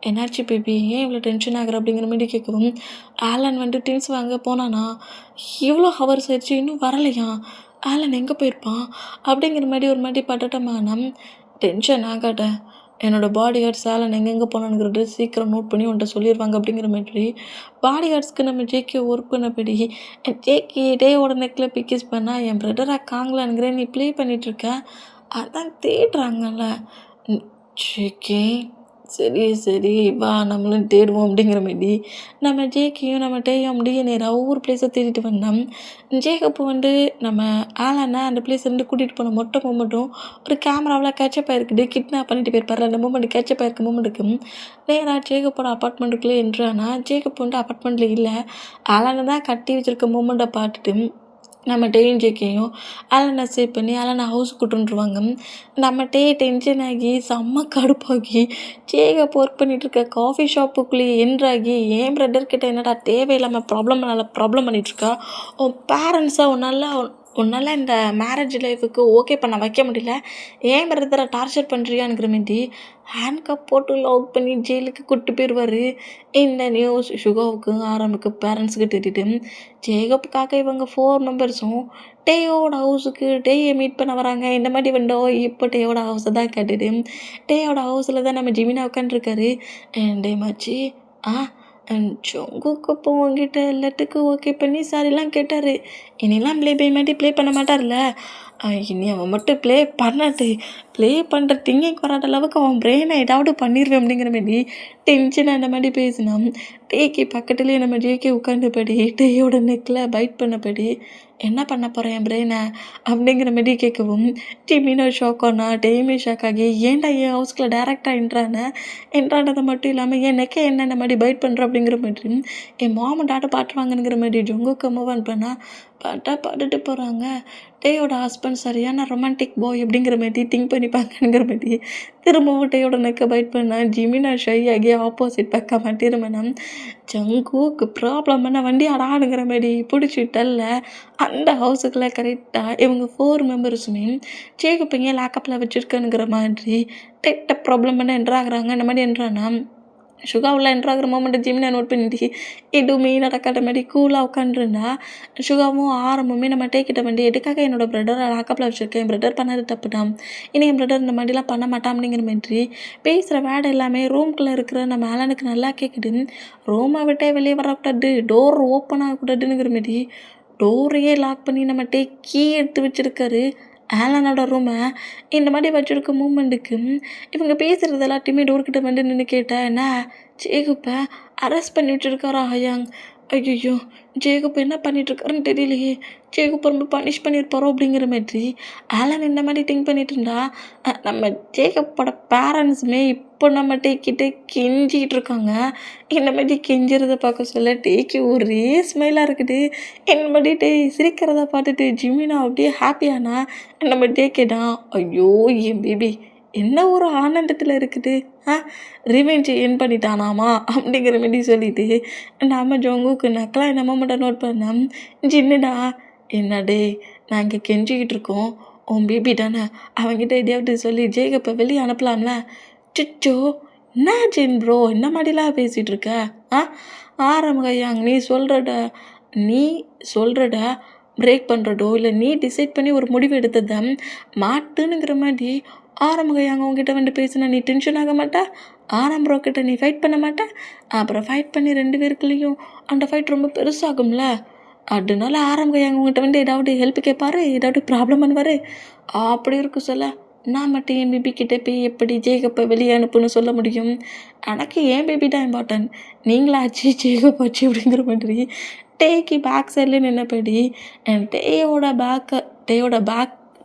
என்னாச்சு பேபி ஏன் இவ்வளோ டென்ஷன் ஆகிற அப்படிங்கிற மாதிரி கேட்கவும் ஆலன் திங்ஸ் வாங்க போனானா இவ்வளோ ஹவர்ஸ் ஆயிடுச்சு இன்னும் வரலையா, ஆலன் எங்கே போயிருப்பான் அப்படிங்கிற மாதிரி ஒரு மாதிரி பட்டட்டமான டென்ஷன் ஆகாட்ட என்னோடய பாடி கார்ட்ஸ் ஆலன் எங்கெங்கே போனானுங்கிறது சீக்கிரம் நோட் பண்ணி உன்ட்ட சொல்லிடுவாங்க அப்படிங்கிற மாதிரி பாடி கார்ட்ஸ்க்கு நம்ம ஜேகே ஒர்க் பண்ணபடி ஜேகே டேயோட நெக்கில் பிக்கிஸ் பண்ணால் என் பிரதராக காங்கலானுங்கிறேன் நீ ப்ளே பண்ணிகிட்ருக்க அதான் தேடுறாங்கல்ல ஜேகே சரி வா நம்மளும் தேடுவோம் அப்படிங்கிற மாதிரி நம்ம ஜேகேயும் நம்ம டேயும் அப்படியே நேராக ஒவ்வொரு பிளேஸை தேடிட்டு வந்தோம். ஜேகப்பு நம்ம ஆலனை அந்த பிளேஸ்லேருந்து கூட்டிகிட்டு போன மூமெண்ட்டும் ஒரு கேமராவில் கேட்சப் ஆகிருக்குது. கிட்னாப் பண்ணிட்டு போயிருப்பாரு அந்த மூமெண்ட் கேட்சப் ஆகிருக்க மூமெண்ட்டுக்கு நேராக ஜேகப்போட அப்பார்ட்மெண்ட்டுக்குள்ளே என்ட்ரானா ஜேகப் அப்பார்ட்மெண்ட்டில் இல்லை, ஆலனை தான் கட்டி வச்சுருக்க மூமெண்ட்டை பார்த்துட்டு நம்ம டேயும் ஜேகேயும் ஆலனை சேவ் பண்ணி ஆலனை ஹவுஸுக்கு கூட்டுருவாங்க. நம்ம டென்ஷன் ஆகி செம்ம கடுப்பாகி ஜேகப் ஒர்க் பண்ணிகிட்ருக்க காஃபி ஷாப்புக்குள்ளேயே என்ட்ராகி என் பிரதர்கிட்ட என்னடா தேவையில்லாமல் ப்ராப்ளம் பண்ணிகிட்ருக்கா, உன் பேரண்ட்ஸை உன்னால் இந்த மேரேஜ் லைஃபுக்கு ஓகே பண்ண வைக்க முடியல, ஏன் பிரதரை டார்ச்சர் பண்ணுறியானுங்கிற மாதிரி ஹேண்ட்கப் போட்டு லாக் பண்ணி ஜெயிலுக்கு கூப்பிட்டு போயிடுவார். இந்த நியூஸ் சுகாவுக்கு ஆரம்புக்கு பேரண்ட்ஸுக்கு தெரியுது. ஜேகப்புக்காக இவங்க 4 மெம்பர்ஸும் டேயோட ஹவுஸுக்கு டேயை மீட் பண்ண வராங்க. இந்த மாதிரி வந்தோம் இப்போ டேயோட ஹவுஸை தான் கேட்டுது. டேயோட ஹவுஸில் தான் நம்ம ஜிமினா உட்காந்துருக்காரு. டே மச்சி ஜங்குக்கு அப்போ உங்ககிட்ட எல்லாத்துக்கும் ஓகே பண்ணி சாரிலாம் கேட்டார். இனிலாம் ப்ளே பண்ண மாட்டார்ல, இனி அவன் மட்டும் ப்ளே பண்ணுற திங்கிங் வராத அளவுக்கு அவன் பிரெயினை ஏதாவது பண்ணிடுவேன் அப்படிங்கிற மாதிரி டென்ஷனாக அந்த மாதிரி பேசினான். டேக்கு பக்கத்துலேயே நம்ம ஜேகே உட்காந்துபடி டேயோட நெக்கில் பைட் பண்ணபடி என்ன பண்ண போகிறேன் என் பிரெயினை அப்படிங்கிற மாதிரி கேட்கவும் ஜிமினா ஷாக் ஆனா டேயுமே ஷாக் ஆகி ஏன்டா என் ஹவுஸ்க்குள்ள டேரெக்டாக என்ட்ரானதை மட்டும் இல்லாமல் என் நெக்கை என்ன இந்த மாதிரி பைட் பண்ணுற அப்படிங்கிற மாதிரி என் மாமன் டாட்டை பாட்டுவாங்கங்கிற மாதிரி ஜொங்குக்கு மூவ் ஆன் பண்ணால் பாட்டுட்டு போகிறாங்க. டேயோட ஹஸ்பண்ட் சரியான ரொமான்டிக் பாய் அப்படிங்கிற மாதிரி திங்க் பண்ணிப்பாங்கங்கிற மாதிரி திரும்பவும் டேயோட நெக்கை பைட் பண்ணால் ஜிமினா ஷை ஆகி ஆப்போசிட் பக்கமாக திரும்பினா ஜங்குக்கு ப்ராப்ளம் பண்ண வண்டி ஆடானுங்கிற மாதிரி பிடிச்சிட்டல்ல அந்த ஹவுஸுக்குள்ளே கரெக்டாக இவங்க 4 மெம்பர்ஸுமே ஜேகப்பைங்க லேக்கப்பில் வச்சுருக்கனுங்கிற மாதிரி ப்ராப்ளம் பண்ண என்ட்ராகிறாங்க. இந்த மாதிரி என்ட்ரானா சுகா உள்ள என்ட்ரு ஆகிற மொமெண்ட்டு ஜிமினை நோட் பண்ணிட்டு எதுவுமே நடக்காத மாதிரி கூலாக உட்காந்துருந்தா. சுகாவும் ஆரம்பமே நம்ம டேக்கிட்ட வண்டி எதுக்காக என்னோடய பிரதரை லாக்கப்பில் வச்சுருக்கேன், என் பிரதர் பண்ணது தப்பு தான், இனி என் பிரதர் இந்த மாதிரிலாம் பண்ண மாட்டான் அப்படிங்கிற மாதிரி பேசுகிற வேர்டு எல்லாமே ரூம்குள்ளே இருக்கிற நம்ம ஆலனுக்கு நல்லா கேட்குது. ரூமை விட்டே வெளியே வரக்கூடாது, டோர் ஓப்பன் ஆகக்கூடாதுங்கிற மாரி டோரையே லாக் பண்ணி நம்ம கீ எடுத்து வச்சுருக்காரு ஆலனோட ரூமை. இந்த மாதிரி வச்சுருக்க மூமெண்ட்டுக்கு இவங்க பேசுகிறது எல்லாத்தையுமே டோர்கிட்ட வந்து நின்று கேட்டேன். என்ன ஜேகுப்பை அரெஸ்ட் பண்ணி வச்சுருக்காரா ஹயாங்? ஐயோ, ஜேகுப் என்ன பண்ணிகிட்ருக்காருன்னு தெரியலையே, ஜேகுப் ரொம்ப பனிஷ் பண்ணியிருப்பாரோ அப்படிங்கிற மாதிரி ஆலன் இந்த மாதிரி திங்க் பண்ணிட்டு இருந்தா. நம்ம ஜேகப்போட பேரண்ட்ஸுமே இப்போ நம்ம டேக்கிட்ட கெஞ்சிக்கிட்டு இருக்காங்க. இந்த மாதிரி கெஞ்சிறத பார்க்க சொல்ல டேக்கு ஒரே ஸ்மைலாக இருக்குது. இந்த மாதிரி டே சிரிக்கிறத பார்த்துட்டு ஜிமினா அப்படியே ஹாப்பியானா நம்ம டேக்கே தான் ஐயோ என் பேபி என்ன ஒரு ஆனந்தத்தில் இருக்குது, ரிவெஞ்ச் என் பண்ணிட்டானாமா அப்படிங்கிற மாதிரி சொல்லிட்டு நம்ம ஜோங்குக்கு நக்கலாக என்னமோ மட்டும் நோட் பண்ணேன். ஜின்னுடா என்னடே நாங்கள் கெஞ்சிக்கிட்டு இருக்கோம், உன் பேபி தானே, அவங்ககிட்ட எதையாவது சொல்லி ஜேகப்பை வெளியே அனுப்பலாம்ல. சிச்சோ என்ன ஜின் ப்ரோ இந்த மாதிரிலாம் பேசிகிட்டு இருக்க? ஆரம்பகையாங்க நீ சொல்கிறட பிரேக் பண்ணுறதோ இல்லை நீ டிசைட் பண்ணி ஒரு முடிவு எடுத்ததை மாட்டுனுங்கிற மாதிரி ஆரம்பகையாங்க உங்ககிட்ட வந்து பேசினா நீ டென்ஷன் ஆக மாட்டா? ஆரம்பக்கிட்ட நீ ஃபைட் பண்ண மாட்டேன், அப்புறம் ஃபைட் பண்ணி 2 பேருக்குள்ளேயும் அந்த ஃபைட் ரொம்ப பெருசாகும்ல. அதனால ஆரம்பகையாங்க உங்ககிட்ட வந்து ஏதாவது ஹெல்ப் கேட்பாரு, ஏதாவது ப்ராப்ளம் பண்ணுவார். அப்படி இருக்கும் சொல்ல நான் மட்டும் என் பேபி கிட்டே போய் எப்படி ஜேகப்பை வெளியே அனுப்புன்னு சொல்ல முடியும்? எனக்கு என் பேபி தான் இம்பார்ட்டன்ட், நீங்களாச்சு ஜேகப்பாச்சு அப்படிங்கிற மாதிரி டேக்கு பேக் சைடில் நின்னபடி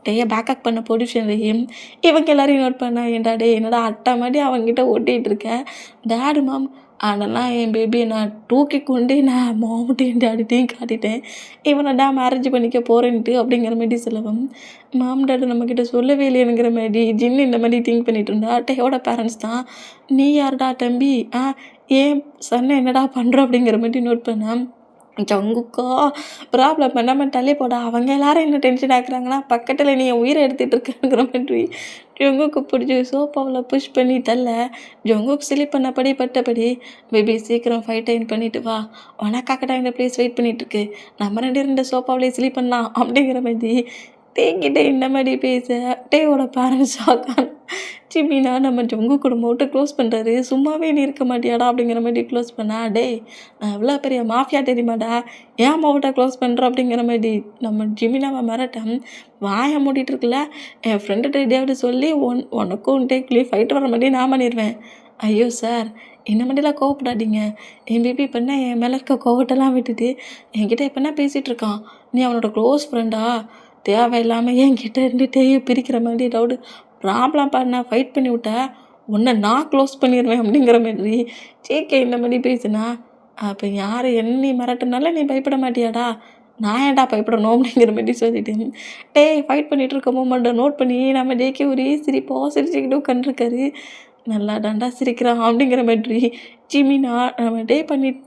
டேயை பேக்கப் பண்ண பொசிஷன்லையும் இவங்க எல்லாரையும் நோட் பண்ண. என்னடா அட்டை மாதிரி அவங்ககிட்ட ஒட்டிகிட்டு இருக்கேன். டேடு மாம் அதெல்லாம் என் பேபியை நான் தூக்கி கொண்டு நான் மாமட்டையும் டேடிட்டையும் காட்டிட்டேன், இவனை மேரேஜ் பண்ணிக்க போகிறேன்ட்டு அப்படிங்கிற மாதிரி சொல்லவும் மாம் டேடு நம்மக்கிட்ட சொல்லவே இல்லைங்கிற மாதிரி ஜின்னு இந்த மாதிரி திங்க் பண்ணிட்டு இருந்தா. டேயோட பேரண்ட்ஸ் தான் நீ யாருடா தம்பி, ஏன் சன்னை என்னடா பண்ணுற அப்படிங்கிற மாதிரி நோட் பண்ணேன். ஜங்குக்கா ப்ராப்ளம் பண்ணாமல் தள்ளி போடா, அவங்க எல்லாரும் என்ன டென்ஷன் ஆக்குறாங்கன்னா பக்கத்தில் நீ உயிரை எடுத்துகிட்டு இருக்கங்கிற மாதிரி ஜங்குக்கு பிடிச்சி சோஃபாவில் புஷ் பண்ணி தள்ள ஜங்குக்கு சிலிப் பண்ணபடி பட்டபடி பேபி சீக்கிரம் ஃபைட் டைன் பண்ணிட்டு வா, உனக்காக தான் இந்த ப்ளேஸ் வெயிட் பண்ணிகிட்ருக்கு, நம்ம 2 சோஃபாவிலே ஸ்லீப் பண்ணலாம் அப்படிங்கிற மாதிரி தேங்கிட்டே இந்த மாதிரி பேச டேயோட பேரண்ட்ஸ் ஆக்கான். ஜிமினா நம்ம ஜொங்கு குடும்பம் விட்டு க்ளோஸ் பண்ணுறாரு, சும்மாவே நீ இருக்க மாட்டியாடா அப்படிங்கிற மாதிரி க்ளோஸ் பண்ணா. டே நான் எவ்வளோ பெரிய மாஃபியா தெரியுமாடா, ஏன் அம்மாவிட்ட க்ளோஸ் பண்ணுற அப்படிங்கிற மாதிரி நம்ம ஜிமினாவை மிரட்டம். வாயை மூடிட்டு இருக்குல்ல, என் ஃப்ரெண்டுகிட்ட எதையாவது சொல்லி உனக்கும் டேக்லேயே ஃபைட் வர மாதிரி நான் பண்ணிடுவேன். ஐயோ சார் இந்த மாதிரிலாம் கோவப்படாதீங்க, என் பேபி இப்போனா என் மேலே இருக்க கோவட்டெல்லாம் விட்டுட்டு என்கிட்ட எப்போனா பேசிகிட்டு இருக்கான், நீ அவனோட க்ளோஸ் ஃப்ரெண்டா, தேவையில்லாமல் என்கிட்ட இருந்து டேயை பிரிக்கிற மாதிரி ஏதாவது ப்ராப்ளம் பண்ண ஃபைட் பண்ணி விட்டா உன்னை நான் க்ளோஸ் பண்ணிடுவேன் அப்படிங்கிற மாதிரி ஜேகே இந்த மாதிரி பேசுனா. அப்போ யார் என்ன மிரட்டினால நீ பயப்பட மாட்டியாடா, நான் ஏன்டா பயப்படணும் அப்படிங்கிற மாதிரி சொல்லிட்டு டேய் ஃபைட் பண்ணிகிட்டு இருக்க மூமெண்ட்டை நோட் பண்ணி நம்ம ஜேகே ஒரே சிரிச்சுக்கிட்டு உட்காந்துருக்காரு. நல்லா தாண்டா சிரிக்கிறான் அப்படிங்கிற மாதிரி ஜிமினா நம்ம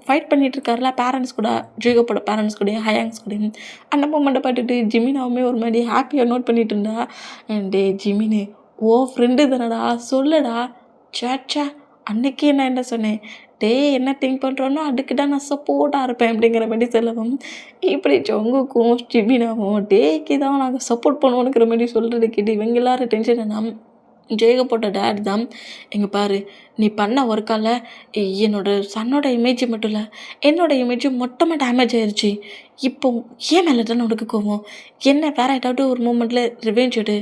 ஃபைட் பண்ணிகிட்டு இருக்காருல பேரண்ட்ஸ் கூட, ஜேகப்போட பேரண்ட்ஸ் கூட ஹயாங்ஸ் கூட அந்த மூமெண்ட்டை பார்த்துட்டு ஜிமினாவுமே ஒரு மாதிரி ஹாப்பியாக நோட் பண்ணிகிட்டு இருந்தா. டே ஜிமினு ஓ ஃப்ரெண்டு தானடா சொல்லடா, சேச்சா அன்னைக்கே நான் என்ன சொன்னேன், டே என்ன திங்க் பண்ணுறோன்னோ அதுக்கு தான் நான் சப்போர்ட்டாக இருப்பேன் அப்படிங்கிற மாதிரி சொல்லவும் இப்படி ஜொங்குக்கும் ஜிமினாவும் டேக்கு தான் நாங்கள் சப்போர்ட் பண்ணுவோனுங்கிற மாதிரி சொல்கிறது கேட்டு இவங்க எல்லாரும் டென்ஷன் என்ன. ஜேகப்போட டேட் தான் எங்கே பாரு நீ பண்ண ஒர்க்கால் என்னோட சன்னோட இமேஜ் மட்டும் இல்லை என்னோடய இமேஜும் மொத்தமாக டேமேஜ் ஆயிடுச்சு, இப்போ ஏன் மேலே தானே உனக்கு கோவம், என்ன வேறு ஏதாவது ஒரு மூமெண்ட்டில் ரிவெஞ்ச் எடு,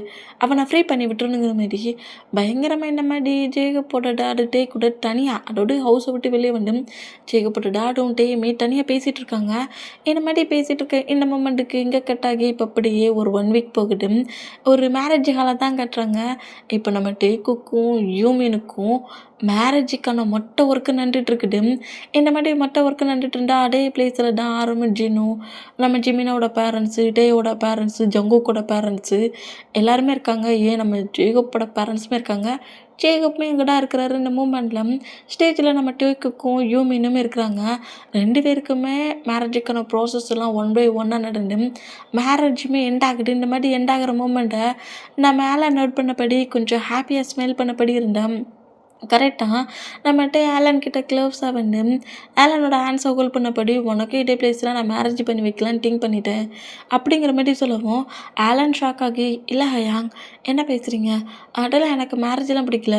அவனை ஃப்ரீ பண்ணி விட்டுருணுங்கிற மாதிரி பயங்கரமாக இந்த மாதிரி ஜேகப்போட டேடு டே கூட தனியாக அதோட ஹவுஸை விட்டு வெளியே வந்து ஜேகப்போட டேடும் டேயுமே தனியாக பேசிகிட்டு இருக்காங்க. இந்த மாதிரி பேசிகிட்டு இருக்க இந்த மூமெண்ட்டுக்கு இங்கே கட்டாகி இப்போ அப்படியே ஒரு 1 வீக் போகுது. ஒரு மேரேஜ் ஹாலை தான் கட்டுறாங்க. இப்போ நம்ம டேக்குக்கும் யூமினுக்கும் மேரேஜுக்கான மொட்டை ஒர்க்கு நடந்துகிட்ருக்குது. இந்த மாதிரி மொட்டை ஒர்க்கு நடந்துட்டு இருந்தால் அதே பிளேஸில் தான் ஆரம்பம் ஜினும் நம்ம ஜிமினாவோட பேரண்ட்ஸு, டேயோட பேரண்ட்ஸு, ஜங்குக்கோட பேரண்ட்ஸு எல்லாருமே இருக்காங்க. ஏன் நம்ம ஜேகப்போட பேரண்ட்ஸுமே இருக்காங்க. ஜேகப்புமே எங்கடா இருக்கிறாரு இந்த மூமெண்ட்டில். ஸ்டேஜில் நம்ம டேக்குக்கும் யூமினுமே இருக்கிறாங்க. 2 பேருக்குமே மேரேஜுக்கான ப்ராசஸ் எல்லாம் 1 by 1 நடந்து மேரேஜுமே எண்ட் ஆகுது. இந்த மாதிரி எண்ட் ஆகிற மூமெண்ட்டை நான் மேலே நோட் பண்ணபடி கொஞ்சம் ஹாப்பியாக ஸ்மைல் பண்ணபடி இருந்தேன். கரெக்டாக நம்மகிட்ட ஆலன் கிட்ட க்ளோவ்ஸாக வந்து ஆலனோட ஹேண்ட்ஸை ஹோல்ட் பண்ணபடி உனக்கும் இதே பிளேஸில் நான் மேரேஜ் பண்ணி வைக்கலான்னு திங்க் பண்ணிட்டேன் அப்படிங்கிற மாதிரி சொல்லவும் ஆலன் ஷாக் ஆகி இல்லை ஹயாங் என்ன பேசுகிறீங்க அதெல்லாம் எனக்கு மேரேஜெலாம் பிடிக்கல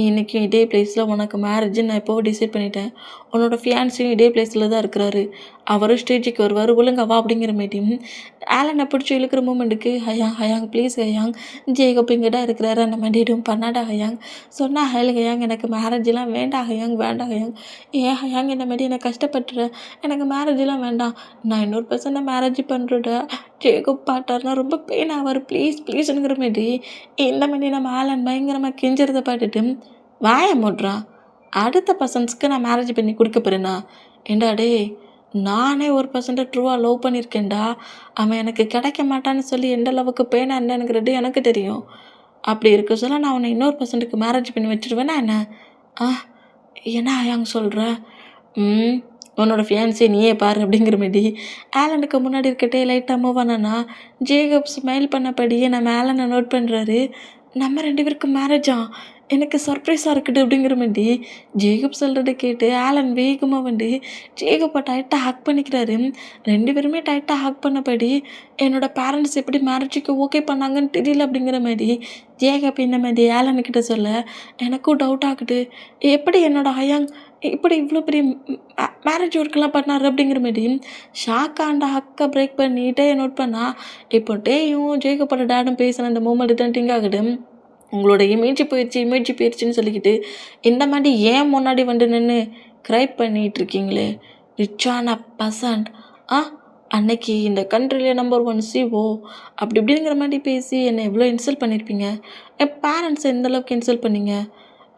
இன்றைக்கும் இதே பிளேஸில் உனக்கு மேரேஜ்னு நான் எப்போவோ டிசைட் பண்ணிட்டேன் உன்னோட ஃபியான்ஸையும் இதே பிளேஸில் தான் இருக்கிறாரு அவரும் ஸ்டேஜுக்கு வருவார் ஒழுங்கவா அப்படிங்கிற மாட்டியும் ஆலனை பிடிச்சி இழுக்கிற மூமெண்ட்டுக்கு ஹயாங் ப்ளீஸ் ஹயாங் ஜேகப் இங்கே தான் இருக்கிறாரு அந்த மாதிரி எதுவும் பண்ணாடா ஹயாங் சொன்னா ஹயாங் எனக்கு மேரேஜெலாம் வேண்டாம் ஹயாங் ஏன் ஹயாங் இந்த மாதிரி என்னை கஷ்டப்பட்டுற எனக்கு மேரேஜெலாம் வேண்டாம் நான் இன்னொரு பர்சனை மேரேஜ் பண்ணுறோட ஜேகப் பார்த்தாருனா ரொம்ப பெயின் ஆவார் ப்ளீஸ்ங்கிற மாதிரி இந்த மாதிரி நம்ம ஆலன் பயங்கரமாக கெஞ்சுறதை பார்த்துட்டு வாய மூட்றான் அடுத்த பர்சன்ஸ்க்கு நான் மேரேஜ் பண்ணி கொடுக்க போகிறேன்னா ஏண்டா டே நானே ஒரு பர்சன்ட்டை ட்ரூவாக லவ் பண்ணியிருக்கேன்டா அவன் எனக்கு கிடைக்க மாட்டான்னு சொல்லி எந்த அளவுக்கு பெயினாக என்னங்கிறது எனக்கு தெரியும் அப்படி இருக்க சொல்ல நான் அவனை இன்னொரு பர்சன்ட்டுக்கு மேரேஜ் பண்ணி வச்சுருவேன்னா என்ன என்ன ஆயாங்க சொல்கிற உன்னோட ஃபியான்ஸே நீயே பாரு அப்படிங்கிற மாதிரி ஆலனுக்கு முன்னாடி இருக்கட்டே லைட்டாக மூவ் ஆனானா ஜேகப் ஸ்மைல் பண்ணபடியே நம்ம ஆலனை நோட் பண்ணுறாரு நம்ம 2 பேருக்கும் மேரேஜா எனக்கு சர்ப்ரைஸாக இருக்குது அப்படிங்கிற மாதிரி ஜேகப் சொல்கிறத கேட்டு ஆலன் வேகமாக வந்து ஜேகப்பை டைட்டாக ஹக் பண்ணிக்கிறாரு 2 பேருமே டைட்டாக ஹக் பண்ணபடி என்னோடய பேரண்ட்ஸ் எப்படி மேரேஜுக்கு ஓகே பண்ணாங்கன்னு தெரியல அப்படிங்கிற மாதிரி ஜேகப் இந்த மாதிரி ஆலன்கிட்ட சொல்ல எனக்கும் டவுட் ஆகுது எப்படி என்னோடய ஹயாங் இப்படி இவ்வளோ பெரிய மேரேஜ் ஒர்க்கெல்லாம் பண்ணார் அப்படிங்கிற மாதிரி ஷாக்காண்ட ஹக்கை பிரேக் பண்ணிட்டே நோட் பண்ணால் இப்போ டேயும் ஜேகப்போட டேடும் பேசின அந்த மூமெண்ட் தான் திங்க் ஆகுது உங்களோட இமேஜ் போயிடுச்சுன்னு சொல்லிக்கிட்டு இந்த மாதிரி ஏன் முன்னாடி வந்து நின்று க்ரை பண்ணிகிட்ருக்கீங்களே ரிச்சான பர்சன்ட் அன்னைக்கு இந்த கண்ட்ரிலே நம்பர் 1 சிஓ அப்படி இப்படிங்கிற மாதிரி பேசி என்னை எவ்வளோ இன்சல்ட் பண்ணியிருப்பீங்க என் பேரண்ட்ஸை எந்தளவுக்கு இன்சல்ட் பண்ணீங்க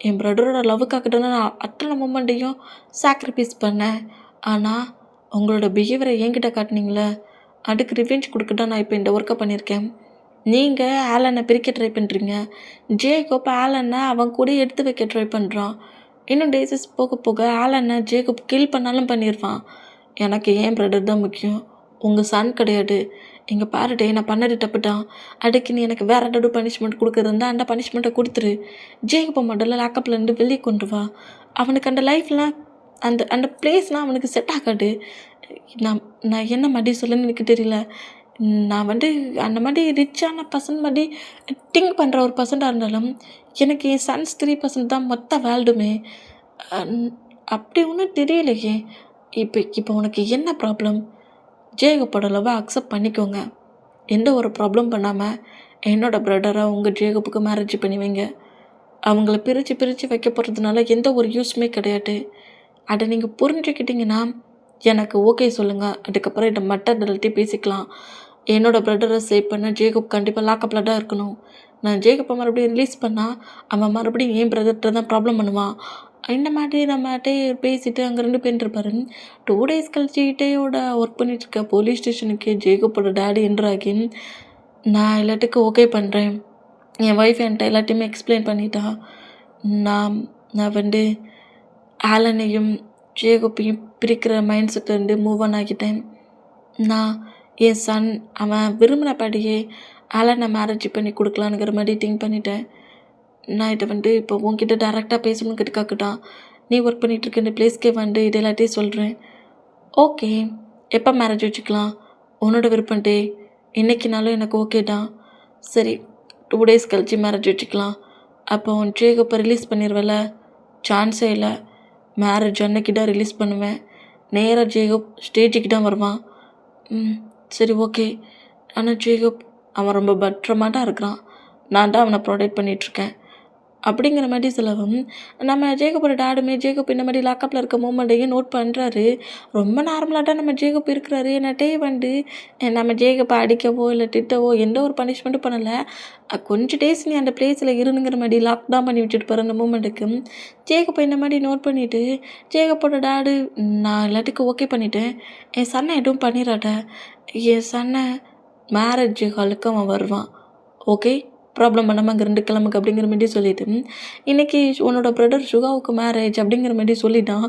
என் ப்ரதரோட லவ்வுக்காகட்டுன்னு நான் அத்தனை மூமெண்ட்டையும் சாக்ரிஃபைஸ் பண்ணேன் ஆனால் உங்களோட பிஹேவியரை என்கிட்ட காட்டினீங்களே அதுக்கு ரிவெஞ்ச் கொடுக்கட்டா நான் இப்போ இந்த ஒர்க்கை பண்ணியிருக்கேன் நீங்கள் ஆலனை பிரிக்க ட்ரை பண்ணுறீங்க ஜேகப் ஆலனை அவன் கூட எடுத்து வைக்க ட்ரை பண்ணுறான் இன்னும் டேஸஸ் போக போக ஆலனை ஜேகப் கில் பண்ணாலும் பண்ணிடுவான் எனக்கு ஏன் பிரதர் தான் முக்கியம் உங்கள் சன் கிடையாது எங்கள் பாருடே நான் பண்ணது தப்புட்டான் அதுக்கு நீ எனக்கு வேறு ஏதாவது பனிஷ்மெண்ட் கொடுக்குறதா அந்த பனிஷ்மெண்ட்டை கொடுத்துரு ஜேகப்பை மட்டும் லாக்கப்லேருந்து வெளியே கொண்டு வா அவனுக்கு அந்த லைஃப்லாம் அந்த பிளேஸ்லாம் அவனுக்கு செட் ஆகாது நான் என்ன மாதிரி சொல்லுன்னு எனக்கு தெரியல நான் வந்து அந்த மாதிரி ரிச்சான பர்சன் மாதிரி திங்க் பண்ணுற ஒரு பர்சன்டாக இருந்தாலும் எனக்கு என் சன்ஸ் 3% தான் மொத்த வேல்டுமே அப்படி ஒன்றும் தெரியலையே இப்போ உனக்கு என்ன ப்ராப்ளம் ஜேகப்போட லவ்வை அக்செப்ட் பண்ணிக்கோங்க எந்த ஒரு ப்ராப்ளம் பண்ணாமல் என்னோட ப்ரதரை உங்கள் ஜேகப்புக்கு மேரேஜ் பண்ணி வைங்க அவங்கள பிரித்து வைக்க போகிறதுனால எந்த ஒரு யூஸுமே கிடையாது அதை நீங்கள் புரிஞ்சுக்கிட்டிங்கன்னா எனக்கு ஓகே சொல்லுங்கள் அதுக்கப்புறம் இதை மட்டை பேசிக்கலாம் என்னோடய ப்ரதரை சேவ் பண்ண ஜேகப் கண்டிப்பாக லாக்கப்பில் தான் இருக்கணும் நான் ஜேகப்பை மறுபடியும் ரிலீஸ் பண்ணால் அவன் மறுபடியும் என் ப்ரதர்கிட்ட தான் ப்ராப்ளம் பண்ணுவான் இந்த மாதிரி நம்மகிட்டே பேசிவிட்டு அங்கே 2 பேர் இருப்பார் 2 டேஸ் கழிச்சு டேயோட ஒர்க் பண்ணிகிட்ருக்க போலீஸ் ஸ்டேஷனுக்கு ஜேகப்போட டேடி என்ட்ராகி நான் எல்லாத்துக்கும் ஓகே பண்ணுறேன் என் ஒய்ஃப் என்கிட்ட எல்லாத்தையுமே எக்ஸ்பிளைன் பண்ணிட்டா நான் வந்து ஆலனையும் ஜேகப்பையும் பிரிக்கிற மைண்ட் செட்லேருந்து மூவ் ஆன் ஆகிட்டேன் நான் என் சன் அவன் விரும்பினபடியே ஆலனை மேரேஜ் பண்ணி கொடுக்கலான்னுங்கிற மாதிரி திங்க் பண்ணிட்டேன் நான் இதை வந்து இப்போ உன்கிட்ட டேரெக்டாக பேசணுங்கிட்டு காக்கட்டான் நீ ஒர்க் பண்ணிகிட்ருக்க இந்த பிளேஸ்க்கே வந்து இது எல்லாத்தையும் சொல்கிறேன் ஓகே எப்போ மேரேஜ் வச்சுக்கலாம் உன்னோட விருப்பம் டே இன்றைக்கினாலும் எனக்கு ஓகே தான் சரி 2 டேஸ் கழிச்சு மேரேஜ் வச்சுக்கலாம் அப்போ உன் ஜேகப்பை ரிலீஸ் பண்ணிடுவேல சான்ஸே இல்லை மேரேஜ் அன்னைக்கு தான் ரிலீஸ் பண்ணுவேன் நேராக ஜேகப் ஸ்டேஜுக்கு தான் வருவான் சரி ஓகே ஆனால் ஜேகப் அவன் ரொம்ப பத்திரமாக தான் இருக்கிறான் நான் தான் அவனை ப்ரொடெக்ட் பண்ணிகிட்ருக்கேன் அப்படிங்கிற மாதிரி சொல்லவும் நம்ம ஜேகப்போட டேடுமே ஜேகப் இந்த மாதிரி லாக்கப்பில் இருக்க மூமெண்ட்டையும் நோட் பண்ணுறாரு ரொம்ப நார்மலாக தான் நம்ம ஜேகப் இருக்கிறாரு என்னட்டே வந்து நம்ம ஜேகப்பை அடிக்கவோ இல்லை திட்டவோ எந்த ஒரு பனிஷ்மெண்ட்டும் பண்ணலை கொஞ்சம் டேஸ் நீ அந்த பிளேஸில் இருந்துங்கிற மாதிரி லாக்டவுன் பண்ணி வச்சுட்டு போகிற அந்த மூமெண்ட்டுக்கு ஜேகப்பை இந்த மாதிரி நோட் பண்ணிவிட்டு ஜேகப்போட டேடு நான் எல்லாத்துக்கும் ஓகே பண்ணிவிட்டேன் என் சன்னை எதுவும் பண்ணிடாட்ட என் சன்னை மேரேஜ் ஹாலுக்கு அவன் வருவான் ஓகே ப்ராப்ளம் பண்ணாமல் அங்கே 2 கிழமைக்கு அப்படிங்கிற மாதிரி சொல்லிவிட்டு இன்றைக்கி உன்னோட ப்ரதர் சுகாவுக்கு மேரேஜ் அப்படிங்கிற மாதிரி சொல்லிட்டான்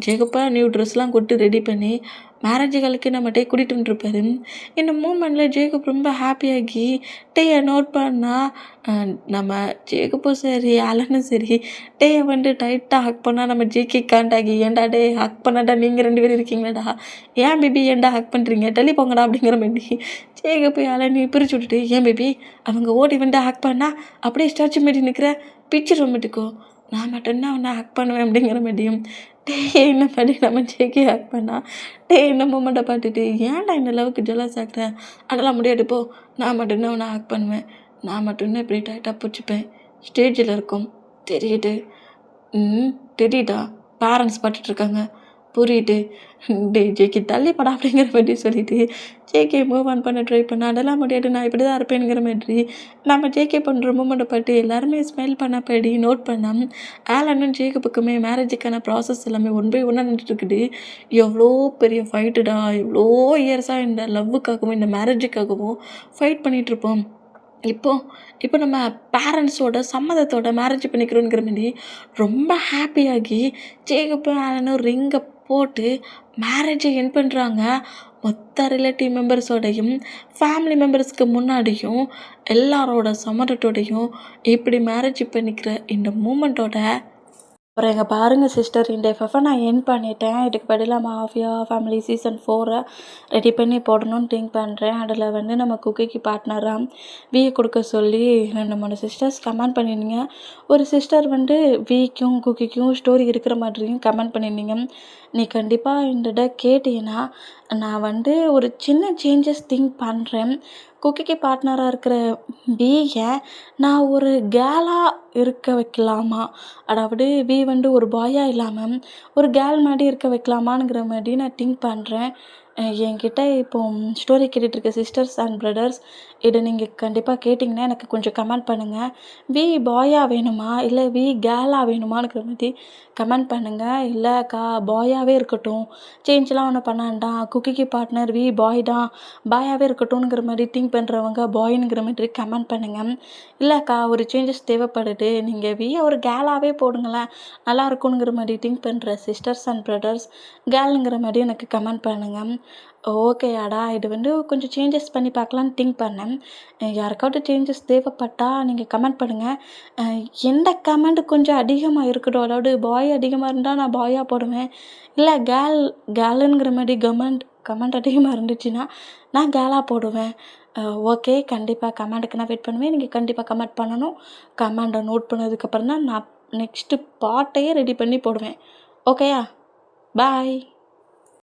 ஜேகப்பை நியூ ட்ரெஸ்லாம் கொடுத்து ரெடி பண்ணி மேரேஜுகளுக்கு நம்ம டே கூட்டிகிட்டு வந்துருப்பாரு. இந்த மூமெண்ட்டில் ஜேக்கப் ரொம்ப ஹாப்பியாகி டேயை நோட் பண்ணால் நம்ம ஜேக்கப்பும் சரி ஆலனும் சரி டேயை வந்து டைட்டாக ஹக் பண்ணால் நம்ம ஜேகே காண்டாகி ஏன்டா டே ஹக் பண்ணாடா நீங்கள் 2 பேரும் இருக்கீங்களாடா, ஏன் பேபி ஏன்டா ஹக் பண்ணுறீங்க, டெல்லி போங்கடா அப்படிங்கிற மாதிரி ஜேக்கப் ஆலனி பிரித்து விட்டுட்டு, ஏன் பேபி அவங்க ஓடி வந்து ஹக் பண்ணால் அப்படியே ஸ்டாச்சு மாரி நிற்கிற பிக்சர் ரொம்பட்டுக்கோ, நான் மட்டும்தான் அவனை ஹக் பண்ணுவேன் அப்படிங்கிற மாதிரியும் டே என்ன பண்ணி நம்ம ஜேகே ஹக் பண்ணா டே என்ன மூமெண்ட்டை பார்த்துட்டு ஏன்டா இந்த அளவுக்கு ஜெலஸ் ஆகுறேன், அதெல்லாம் முடியாது போ, நான் மட்டும்தான் அவனை ஹக் பண்ணுவேன், நான் மட்டும்தான் இப்படி டைட்டாக பிடிச்சிப்பேன், ஸ்டேஜில் இருக்கும் தெரியுது, தெரியுதா, பேரண்ட்ஸ் பார்த்துட்ருக்காங்க புரியுது, டே ஜேகே தள்ளி படா அப்படிங்கிற மாதிரி சொல்லிட்டு ஜேகே மூவ் ஆன் பண்ண ட்ரை பண்ண, அதெல்லாம் முடியாது நான் இப்படி தான் இருப்பேனுங்கிற மாதிரி நம்ம ஜேகே பண்ணுற மூமெண்ட்டை பார்த்து எல்லாருமே ஸ்மைல் பண்ணப்படி நோட் பண்ணோம். ஆலனும் ஜேக்கப்புக்குமே மேரேஜுக்கான ப்ராசஸ் எல்லாமே ஒன் பை ஒன்னாக நடந்துட்டுருக்குது. எவ்வளோ பெரிய ஃபைட்டுடா, எவ்வளோ இயர்ஸாக இந்த லவ்வுக்காகவும் இந்த மேரேஜுக்காகவும் ஃபைட் பண்ணிகிட்ருப்போம். இப்போ நம்ம பேரண்ட்ஸோட சம்மதத்தோட மேரேஜ் பண்ணிக்கிறோங்கிற மாதிரி ரொம்ப ஹாப்பியாகி ஜேக்கப்பும் ஆலனும் ரிங்கை போட்டு மேரேஜை என் பண்ணுறாங்க. மொத்த ரிலேட்டிவ் மெம்பர்ஸோடையும் ஃபேமிலி மெம்பர்ஸ்க்கு முன்னாடியும் எல்லாரோட சம்மதத்தோடையும் இப்படி மேரேஜ் பண்ணிக்கிற இந்த மூமெண்ட்டோட அப்புறம் இங்கே பாருங்கள் சிஸ்டர், இந்த எஃப்எஃப்பை நான் என் பண்ணிட்டேன். இதுக்கு பதிலாக மாஃபியா ஃபேமிலி சீசன் 4 ரெடி பண்ணி போடணும்னு திங்க் பண்ணுறேன். அதில் வந்து நம்ம குக்கிக்கு பார்ட்னராக வியை கொடுக்க சொல்லி 2 3 சிஸ்டர்ஸ் கமெண்ட் பண்ணியிருந்தீங்க. ஒரு சிஸ்டர் வந்து விக்கும் குக்கிக்கும் ஸ்டோரி இருக்கிற மாதிரியும் கமெண்ட் பண்ணியிருந்தீங்க. நீ கண்டிப்பாக இந்த இதை கேட்டீங்கன்னா நான் வந்து ஒரு சின்ன சேஞ்சஸ் திங்க் பண்ணுறேன். குக்கிக்கு பார்ட்னராக இருக்கிற வியை நான் ஒரு கேலாக இருக்க வைக்கலாமா, அதாவது வி வந்து ஒரு பாயாக இல்லாமல் ஒரு கேர்ள் மாதிரி இருக்க வைக்கலாமாங்கிற மாதிரி நான் திங்க் பண்ணுறேன். என்கிட்ட இப்போது ஸ்டோரி கேட்டுட்ருக்க சிஸ்டர்ஸ் அண்ட் பிரதர்ஸ், இதை நீங்கள் கண்டிப்பாக கேட்டிங்கன்னா எனக்கு கொஞ்சம் கமெண்ட் பண்ணுங்கள். வி பாயாக வேணுமா இல்லை வி கேர்ளாக வேணுமாங்கிற மாதிரி கமெண்ட் பண்ணுங்கள். இல்லைக்கா பாயாகவே இருக்கட்டும், சேஞ்செலாம் ஒன்றும் பண்ண வேண்டாம், குக்கிக்கு பார்ட்னர் வி பாய் தான், பாயாகவே இருக்கட்டும்ங்கிற மாதிரி திங்க் பண்ணுறவங்க பாய்ங்கிற மாதிரி கமெண்ட் பண்ணுங்கள். இல்லைக்கா ஒரு சேஞ்சஸ் தேவைப்படுது, நீங்கள் வியை ஒரு கேர்ளாகவே போடுங்களேன் நல்லா இருக்குங்கிற மாதிரி திங்க் பண்ணுற சிஸ்டர்ஸ் அண்ட் பிரதர்ஸ் கேர்ளுங்கிற மாதிரி எனக்கு கமெண்ட் பண்ணுங்கள். ஓகேயாடா, இது வந்து கொஞ்சம் சேஞ்சஸ் பண்ணி பார்க்கலான்னு திங்க் பண்ணேன். யாருக்காவது சேஞ்சஸ் தேவைப்பட்டால் நீங்கள் கமெண்ட் பண்ணுங்கள். எந்த கமெண்ட் கொஞ்சம் அதிகமாக இருக்கட்டும், அதாவது பாய் அதிகமாக இருந்தால் நான் பாயாக போடுவேன், இல்லை கேர்ளுங்கிற மாதிரி கமெண்ட் அதிகமாக இருந்துச்சுன்னா நான் கேர்ளாக போடுவேன். ஓகே, கண்டிப்பாக கமெண்ட்டுக்கு நான் வெயிட் பண்ணுவேன். நீங்கள் கண்டிப்பாக கமெண்ட் பண்ணணும். கமெண்டை நோட் பண்ணதுக்கப்புறம் தான் நான் நெக்ஸ்ட்டு பார்ட்டையே ரெடி பண்ணி போடுவேன். ஓகேயா, பாய்.